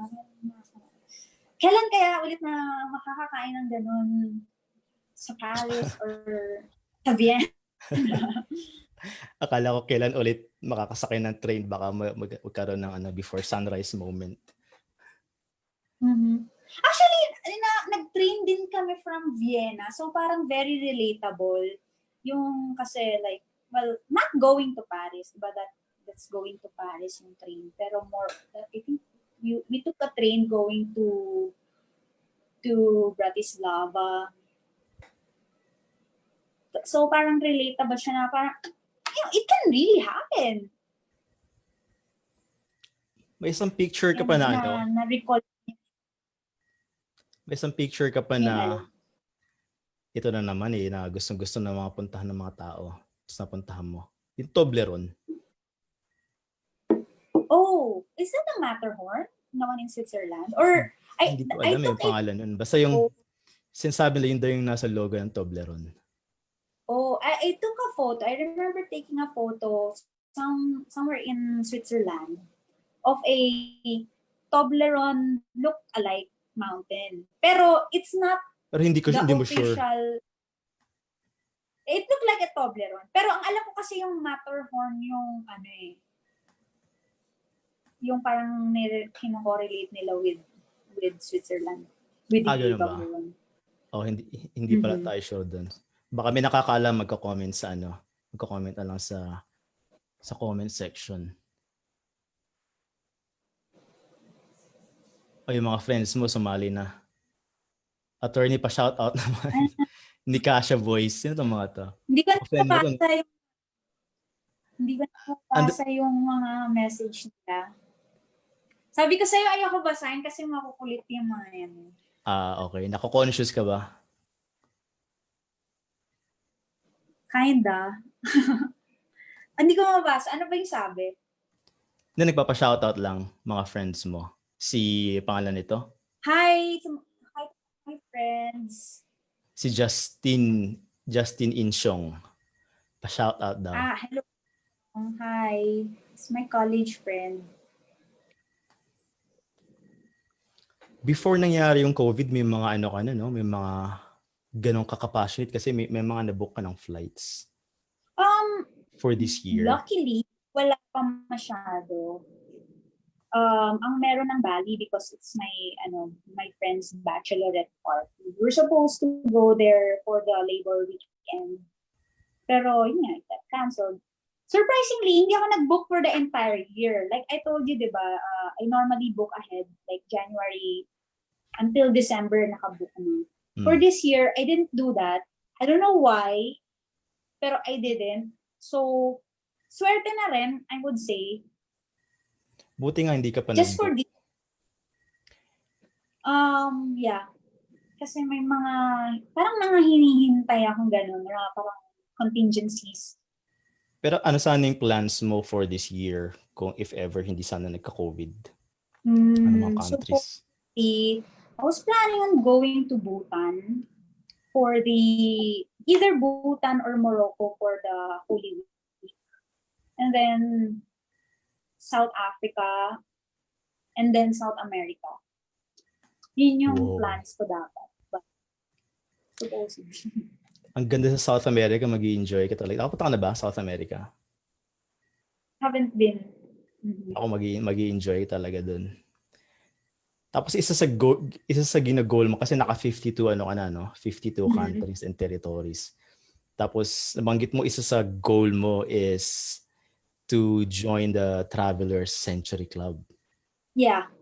Kailan kaya ulit na makakakain ng ganun sa Paris or sa Vienna? Akala ko kailan ulit makakasakay ng train, baka magkaroon ng before sunrise moment. Actually, nag-train din kami from Vienna. So parang very relatable. Yung kasi like, well, not going to Paris, but that's going to Paris yung train. Pero more, I think we took a train going to Bratislava. So parang relatable siya na parang, it can really happen. May isang picture ka pa na na-recall. May isang picture ka pa na ito na naman eh, na gustong-gusto na mga puntahan ng mga tao. Tapos napuntahan mo. Yung Toblerone. Oh, is that the Matterhorn? The one in Switzerland? Or, hindi ko alam yung pangalan nun. Basta yung, sinasabi nila yun daw yung nasa logo ng Toblerone. Oh, I took a photo. I remember taking a photo somewhere in Switzerland of a Toblerone look-alike mountain. Pero it's not hindi mo official. Sure. It looked like a Toblerone. Pero ang alam ko kasi yung Matterhorn yung yung parang kino-correlate nila with Switzerland. With the Toblerone. Oh, hindi pala tayo sure doon. Baka may nakakaalam magko-comment sa magko-comment na lang sa comment section. O yung mga friends mo sumali na. Attorney pa shoutout naman. Ni Kasha Boys. Sino itong mga to? Hindi ko napapasa yung mga message nila. Sabi ko sa'yo, ayoko basahin kasi makukulit yung mga yan. Okay. Nako-conscious ka ba? Kinda. Hindi ko mabasa. Ano ba yung sabi? Na nagpapa-shoutout lang mga friends mo. Si pangalan nito? Hi my friends. Si Justin Insyong. Pa-shoutout daw. Hello. Hi. It's my college friend. Before nangyari yung COVID, may mga may mga ganong ka-passionate kasi may mga nabook ka ng flights. For this year. Luckily, wala pa masyado. Ang meron ng Bali because it's my friend's bachelorette party. We're supposed to go there for the Labor Weekend. Pero yun nga, it got canceled. Surprisingly, hindi ako nag-book for the entire year. Like I told you, diba, I normally book ahead, like January until December nakabook na. For this year, I didn't do that. I don't know why, pero I didn't. So, swerte na rin, I would say. Buti nga hindi ka pa just nag-book. For this. Yeah. Kasi may parang mga hinihintay akong ganun, parang contingencies. Pero ano sana yung plans mo for this year kung if ever hindi sana nagka-COVID? Ano mga countries? So, I was planning on going to Bhutan for either Bhutan or Morocco for the Holy Week. And then South Africa and then South America. Yun yung plans ko dapat. But supposedly. Ang ganda sa South America, mag-i-enjoy ka talaga. Nakapunta ka na ba South America? Haven't been. Ako mag-i-enjoy talaga dun. Tapos isa sa gina-goal mo kasi naka 52 52 countries and territories. Tapos nabanggit mo isa sa goal mo is to join the Travelers Century Club. Yeah.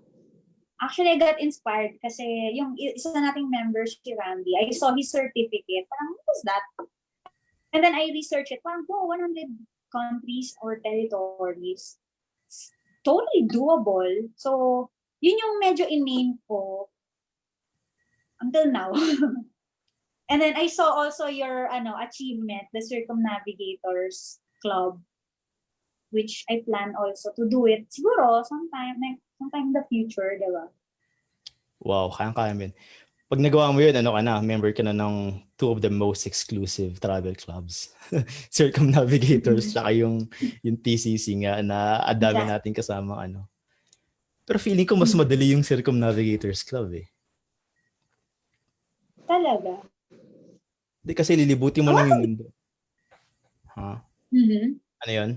Actually, I got inspired kasi yung isa nating member, si Randy, I saw his certificate. Parang, what was that? And then I researched it. Parang, 100 countries or territories. It's totally doable. So, yun yung medyo in-name ko until now. And then I saw also your achievement, the Circumnavigators Club, which I plan also to do it. Siguro, sometime in the future, diba? Wow, kayang-kaya mo yun. Pag nagawa mo yun, ano ka na, member ka na ng two of the most exclusive travel clubs. Circumnavigators, Mhm. tsaka yung TCC nga na adami Exactly. natin kasama ano. Pero feeling ko mas Mhm. madali yung Circumnavigators Club eh. Talaga. Di kasi lilibutin I mo lang want yung to. mundo. Ha? Mhm. Ano yun?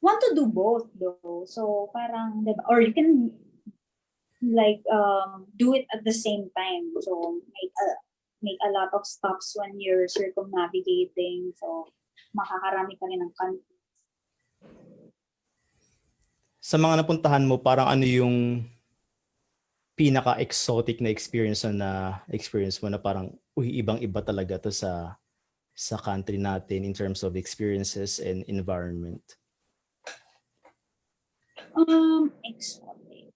Want to do both though. So parang, diba? Or you can like do it at the same time. So make a lot of stops when you're circumnavigating. So makakarami ka rin ng country. Sa mga napuntahan mo, parang ano yung pinaka-exotic na experience mo na parang, uy, ibang-iba talaga to sa country natin in terms of experiences and environment. Exotic.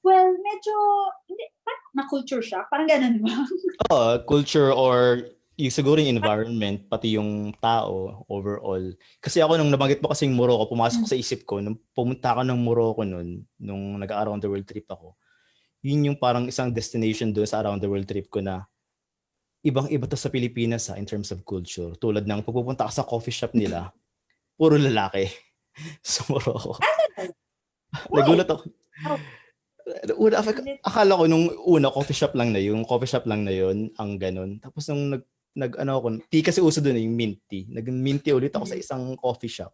Well, medyo, hindi, parang na-culture shock. Parang ganun ba? Culture or yung siguro yung environment, pati yung tao overall. Kasi ako nung nabanggit mo kasing Morocco, pumasok sa isip ko, nung pumunta ako ng Morocco nung nag-around the world trip ako, yun yung parang isang destination doon sa around the world trip ko na ibang-iba to sa Pilipinas in terms of culture. Tulad ng pupunta ka sa coffee shop nila, puro lalaki sa Morocco. Why? Nagulat ako. Oh, is it? Akala ko nung una coffee shop lang na yun, ang ganun. Tapos nung nag ano ako, tea kasi uso doon yung mint tea. Nag-mint tea ulit ako sa isang coffee shop.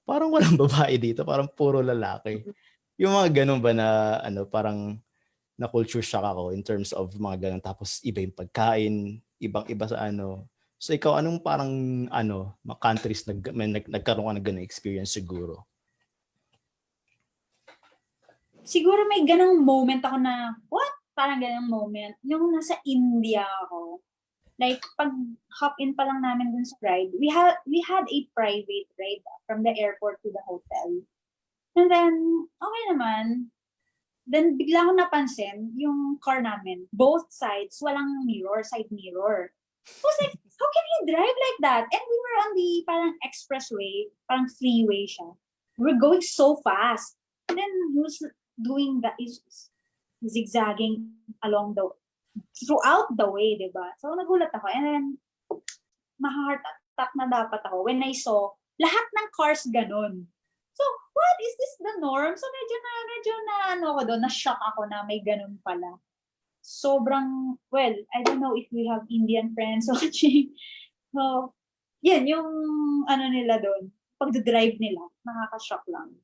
Parang walang babae dito, parang puro lalaki. Yung mga ganun ba na ano, parang na culture shock ako in terms of mga ganun. Tapos iba yung pagkain, ibang-iba sa ano. So ikaw, anong parang ano, mga countries nagkaroon ka ng ganung experience siguro? Siguro may ganong moment ako na, what? Parang ganong moment. Yung nasa India ako. Like, pag hop in pa lang namin dun sa ride, we had a private ride from the airport to the hotel. And then, okay naman. Then, bigla ko napansin, yung car namin, both sides, walang mirror, side mirror. I was like, how can you drive like that? And we were on the parang expressway, parang freeway siya. We were going so fast. And then, he was doing that, is zigzagging along throughout the way, di ba? So, nagulat ako. And then, ma-heart attack na dapat ako when I saw lahat ng cars ganun. So, what? Is this the norm? So, medyo na, ano ko doon, na-shock ako na may ganun pala. Sobrang, well, I don't know if we have Indian friends watching. So, yan, yung, ano nila doon, pag-drive nila, nakaka-shock lang.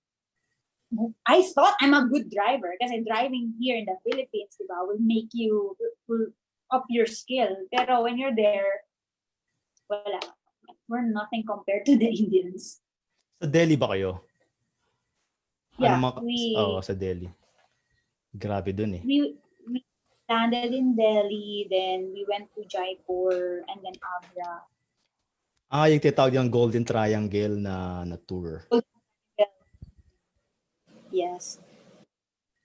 I thought I'm a good driver kasi driving here in the Philippines, di ba, will make you will up your skill. Pero when you're there, wala. We're nothing compared to the Indians. Sa Delhi ba kayo? Yeah, sa Delhi. Grabe dun eh. we landed in Delhi, then we went to Jaipur, and then Agra. Yung tinatawag yung Golden Triangle na tour. Yes.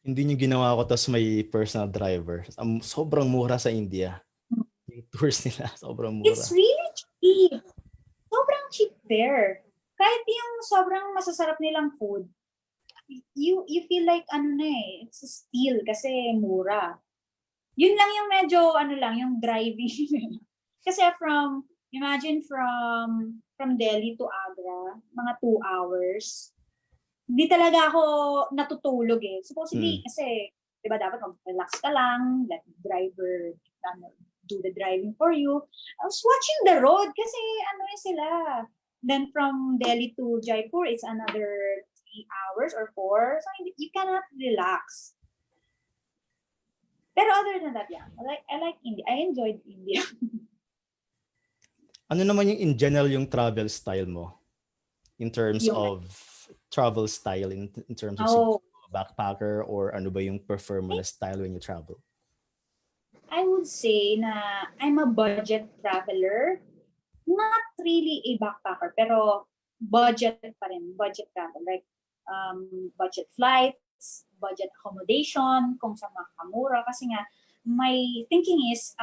Hindi yung ginawa ko tapos may personal driver. Sobrang mura sa India. Yung tours nila, sobrang mura. It's really cheap. Sobrang cheap there. Kahit yung sobrang masasarap nilang food, you feel like ano na eh, it's a steal kasi mura. Yun lang yung medyo ano lang, yung driving. Kasi imagine from Delhi to Agra, mga 2 hours. Hindi talaga ako natutulog eh. Supposedly, kasi, di ba dapat mag-relax ka lang, let the driver do the driving for you. I was watching the road kasi ano eh sila. Then from Delhi to Jaipur, it's another 3 hours or 4. So you cannot relax. Pero other than that, yeah, I like India. I enjoyed India. Ano naman yung in general yung travel style mo? In terms of travel style, in terms of backpacker, or ano ba yung prefer mo na style when you travel? I would say na I'm a budget traveler. Not really a backpacker, pero budget pa rin. Budget travel. Like, budget flights, budget accommodation, kung sa makamura. Kasi nga, my thinking is,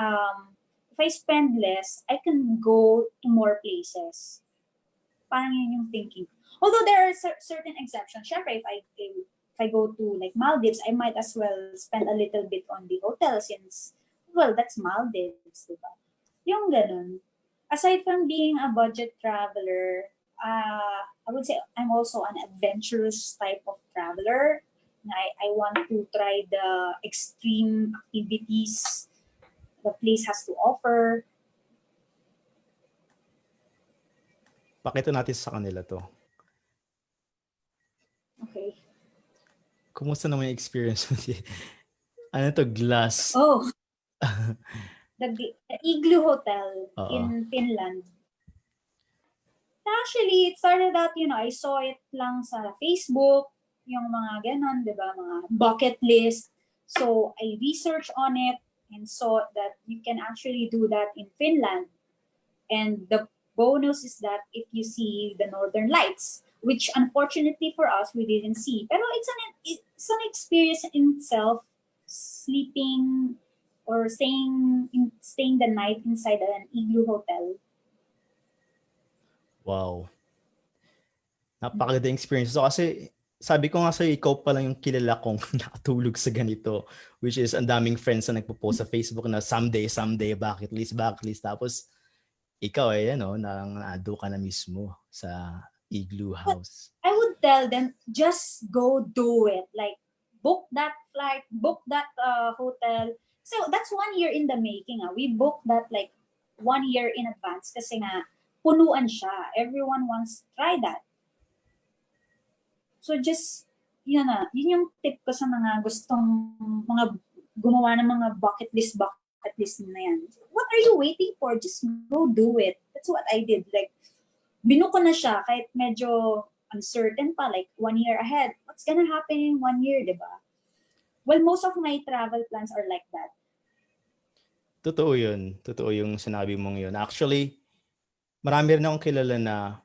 if I spend less, I can go to more places. Parang yun yung thinking. Although there are certain exceptions. Syempre, if I go to like Maldives, I might as well spend a little bit on the hotel since, well, that's Maldives, diba? Yung ganun. Aside from being a budget traveler, I would say I'm also an adventurous type of traveler. I want to try the extreme activities the place has to offer. Pakita natin sa kanila to. Okay. Kumusta naman yung experience mo? Ano to, glass? Oh, the Igloo Hotel Oo. in Finland. Actually, it started out, I saw it lang sa Facebook, yung mga ganon, di ba, mga bucket list. So, I researched on it and saw that you can actually do that in Finland. And the bonus is that if you see the Northern Lights, which unfortunately for us, we didn't see. Pero it's an experience in itself, sleeping or staying the night inside an igloo hotel. Wow. Napakaganda yung experience. So kasi sabi ko nga sa'yo, ikaw pa lang yung kilala kong nakatulog sa ganito. Which is, ang daming friends na nagpo-post sa Facebook na someday, bucket list. Tapos, ikaw nando ka na mismo sa igloo house. I would tell them, just go do it. Like, book that flight, book that hotel. So, that's 1 year in the making. We booked that like 1 year in advance kasi nga, punuan siya. Everyone wants to try that. So just, yun yung tip ko sa mga gustong, mga gumawa ng mga bucket list na yan. What are you waiting for? Just go do it. That's what I did. Like, binuko ko na siya kahit medyo uncertain pa, like 1 year ahead. What's gonna happen in 1 year, diba? Well, most of my travel plans are like that. Totoo yun. Totoo yung sinabi mong yun. Actually, marami rin akong kilala na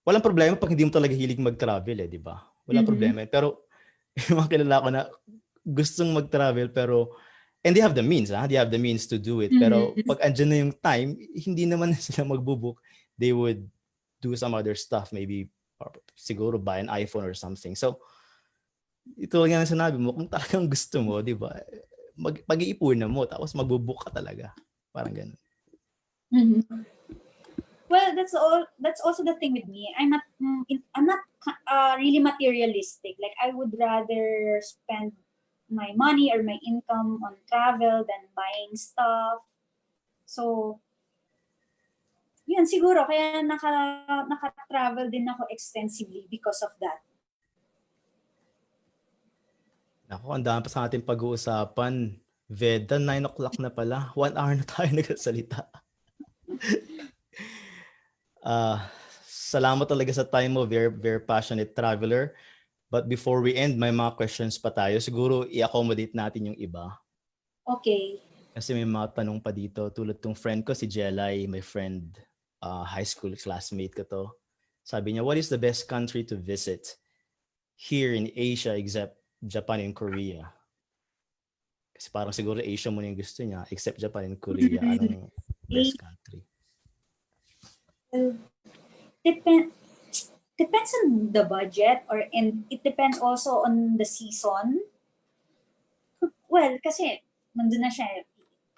walang problema pag hindi mo talaga hilig mag-travel di ba? Walang problema. Pero yung mga kilala ko na gustong mag-travel pero and they have the means, They have the means to do it. Pero pag andyan na yung time, hindi naman sila magbubook. They would do some other stuff, maybe siguro buy an iPhone or something. So ito nga ang sinabi mo, kung talagang gusto mo, di ba? Pag-iipunan mo tapos magbubook ka talaga. Parang ganun. Well, that's also the thing with me. I'm not really materialistic. Like, I would rather spend my money or my income on travel than buying stuff. So, yun siguro kaya naka-travel din ako extensively because of that. Naku, ang dami pa sa ating pag-uusapan. Veda, 9 o'clock na pala. 1 hour na tayo nagsasalita. Salamat talaga sa time mo, very, very passionate traveler. But before we end, may mga questions pa tayo. Siguro i-accommodate natin yung iba. Okay. Kasi may mga tanong pa dito. Tulad tong friend ko, si Jelay, my friend, high school classmate ko to. Sabi niya, what is the best country to visit here in Asia except Japan and Korea? Kasi parang siguro Asia muna yung gusto niya, except Japan and Korea. Anong best country? Depends on the budget and it depends also on the season. Well, kasi nandun na siya.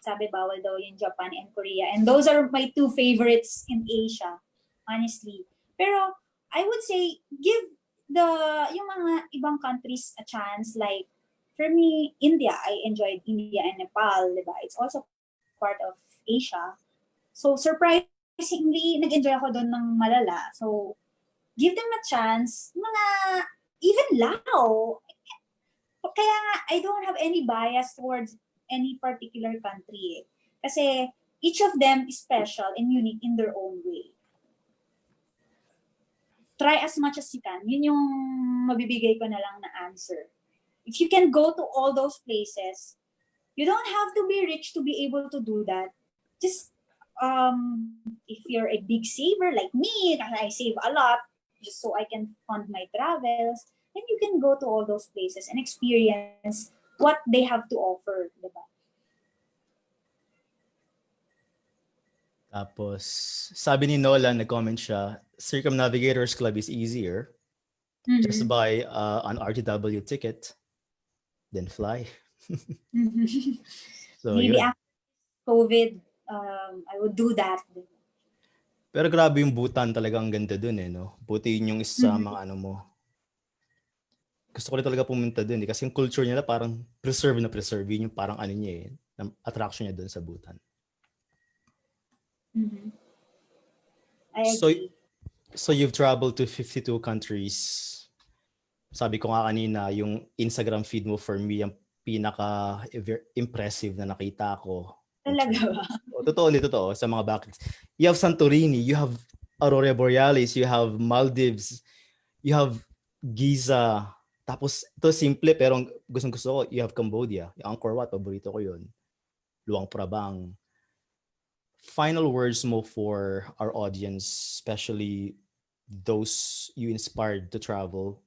Sabi bawal daw yung Japan and Korea. And those are my two favorites in Asia, honestly. Pero I would say give yung mga ibang countries a chance. Like for me, India, I enjoyed India and Nepal, diba? It's also part of Asia. So surprisingly, nag-enjoy ako doon ng malala. So give them a chance. Mga even Lao. Kaya nga, I don't have any bias towards any particular country. Kasi each of them is special and unique in their own way. Try as much as you can. Yun yung mabibigay ko na lang na answer. If you can go to all those places, you don't have to be rich to be able to do that. Just, if you're a big saver like me, and I save a lot just so I can fund my travels, then you can go to all those places and experience what they have to offer, diba? Tapos, sabi ni Nolan, nag-comment siya, Circumnavigators Club is easier. Just buy an RTW ticket, then fly. So Maybe yun. after COVID, I would do that. Pero grabe yung Bhutan, talagang ganda dun no? Buti yun yung isa mga ano mo. Gusto ko rin talaga pumunta dun kasi yung culture nila parang preserve na preserve. Yun yung parang ano niya attraction niya dun sa Bhutan. I agree. So you've traveled to 52 countries. Sabi ko nga kanina, yung Instagram feed mo for me, ang pinaka-impressive na nakita ko. Talaga ba? Totoo. Sa mga backlinks. You have Santorini, you have Aurora Borealis, you have Maldives, you have Giza. Tapos, ito simple pero gusto ko, you have Cambodia. Yung Angkor Wat, paborito ko yun. Luang Prabang. Final words mo for our audience, especially those you inspired to travel.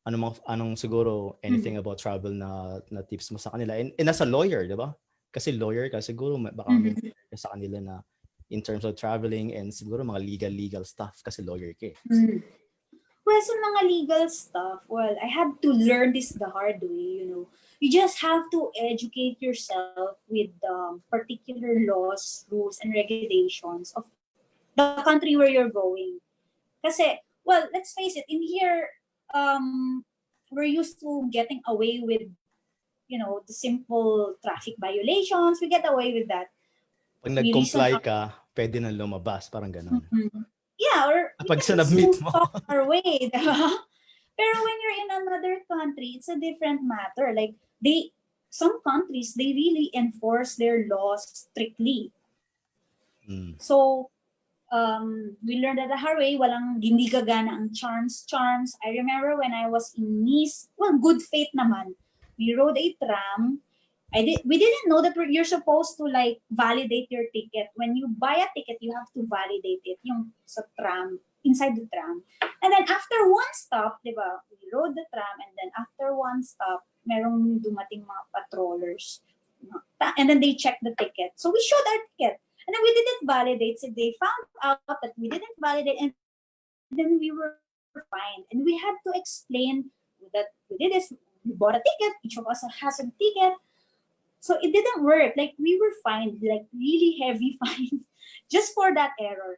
Anong siguro anything about travel na tips mo sa kanila? And as a lawyer, di ba? Kasi lawyer ka, siguro baka may sa kanila na in terms of traveling and siguro mga legal stuff kasi lawyer ka eh. Well, sa mga legal stuff, I had to learn this the hard way, You just have to educate yourself with particular laws, rules, and regulations of the country where you're going. Kasi, let's face it, in here, we're used to getting away with, the simple traffic violations. We get away with that. Pag nag-comply ka, pwede na lumabas, parang gano'n. Yeah, or pag sinabmit mo. Our way, Pero when you're in another country, it's a different matter. Like, some countries, they really enforce their laws strictly. So, we learned that the hard way, hindi gagana ang charms. I remember when I was in Nice, good faith naman. We rode a tram. We didn't know that you're supposed to validate your ticket. When you buy a ticket, you have to validate it yung sa tram, inside the tram. And then after one stop, di ba, we rode the tram and then after one stop, merong dumating mga patrollers. And then they checked the ticket. So we showed our ticket. And then we didn't validate. So they found out that we didn't validate and then we were fined. And we had to explain that we did this. We bought a ticket. Each of us has a ticket. So it didn't work. We were fined, really heavy fines just for that error.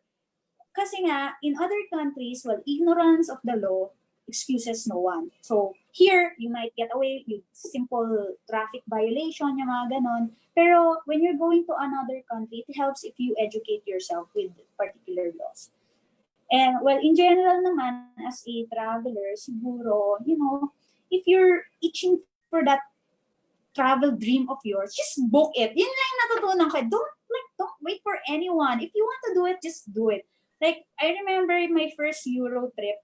Kasi nga, in other countries, ignorance of the law excuses no one. So here, you might get away with simple traffic violation, yung mga ganon. Pero when you're going to another country, it helps if you educate yourself with particular laws. And in general naman, as a traveler, siguro, if you're itching for that travel dream of yours, just book it. Yun lang natutunan ko. Don't wait for anyone. If you want to do it, just do it. I remember my first Euro trip,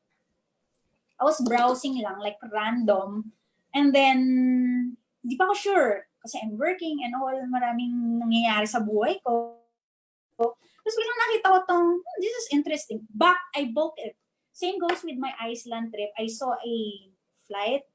I was browsing lang, random. And then, di pa ako sure. Kasi I'm working and all, maraming nangyayari sa buhay ko. Tapos biglang nakita ko this is interesting. I booked it. Same goes with my Iceland trip. I saw a flight.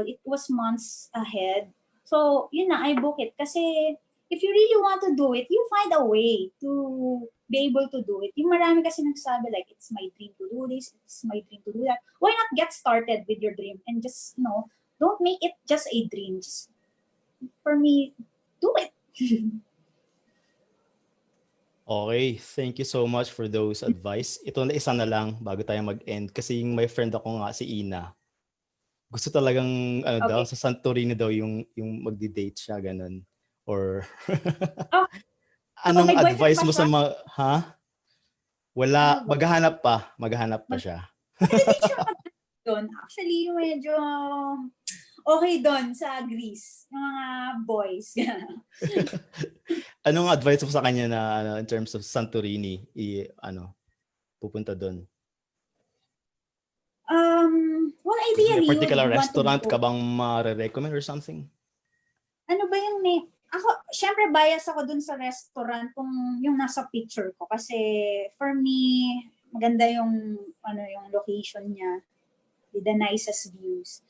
It was months ahead. So, yun na, I book it. Kasi, if you really want to do it, you find a way to be able to do it. Yung marami kasi nagsabi, it's my dream to do this, it's my dream to do that. Why not get started with your dream and just, don't make it just a dream. Just, for me, do it. Okay, thank you so much for those advice. Ito na isa na lang bago tayo mag-end. Kasi yung my friend ako nga, si Ina, gusto talagang daw sa Santorini daw yung magdi-date siya ganun or anong advice mo sa mga wala, maghahanap pa siya. Actually medyo okay doon sa Greece, yung mga boys. Anong advice mo sa kanya na in terms of Santorini pupunta doon? Ideally, may particular restaurant ka bang ma-recommend or something? Ano ba yung name? Ako, syempre bias ako dun sa restaurant kung yung nasa picture ko. Kasi for me, maganda yung location niya with the nicest views.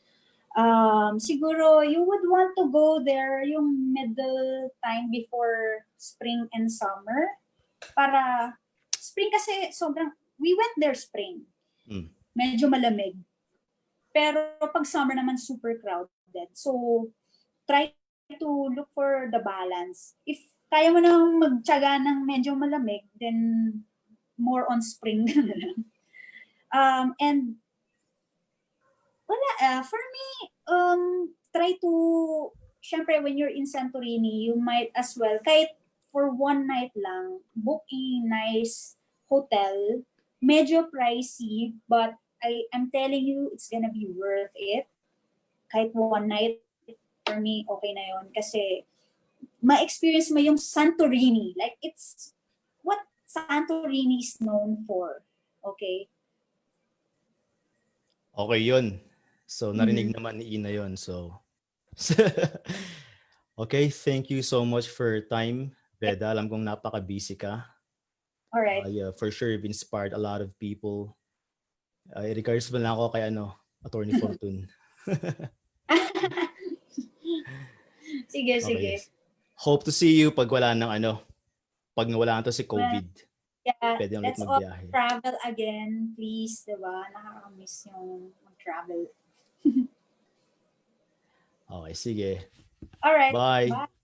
Siguro, you would want to go there yung middle time before spring and summer. Para, spring kasi we went there spring. medyo malamig. Pero pag summer naman, super crowded. So, try to look for the balance. If kaya mo nang magtiyaga ng medyo malamig, then more on spring ka na lang. And wala, for me, try to, syempre when you're in Santorini, you might as well, kahit for one night lang, book a nice hotel. Medyo pricey, but I'm telling you, it's gonna be worth it. Kahit one night, for me, okay na yon. Kasi, ma-experience mo yung Santorini. Like, it's what Santorini is known for. Okay? Okay yun. So, narinig naman ni Ina yun. So, okay, thank you so much for your time, Veda. Alam kong napaka-busy ka. Alright. Yeah, for sure, you've inspired a lot of people. Regards mo lang ako kay Attorney Fortune. Sige, Okay. sige. Hope to see you pag wala na to si COVID. Yeah, Pwede ulit let's all magbiyahe. travel again, please, diba? Nakakamiss yung mag-travel. Okay, sige. Alright, Bye. bye.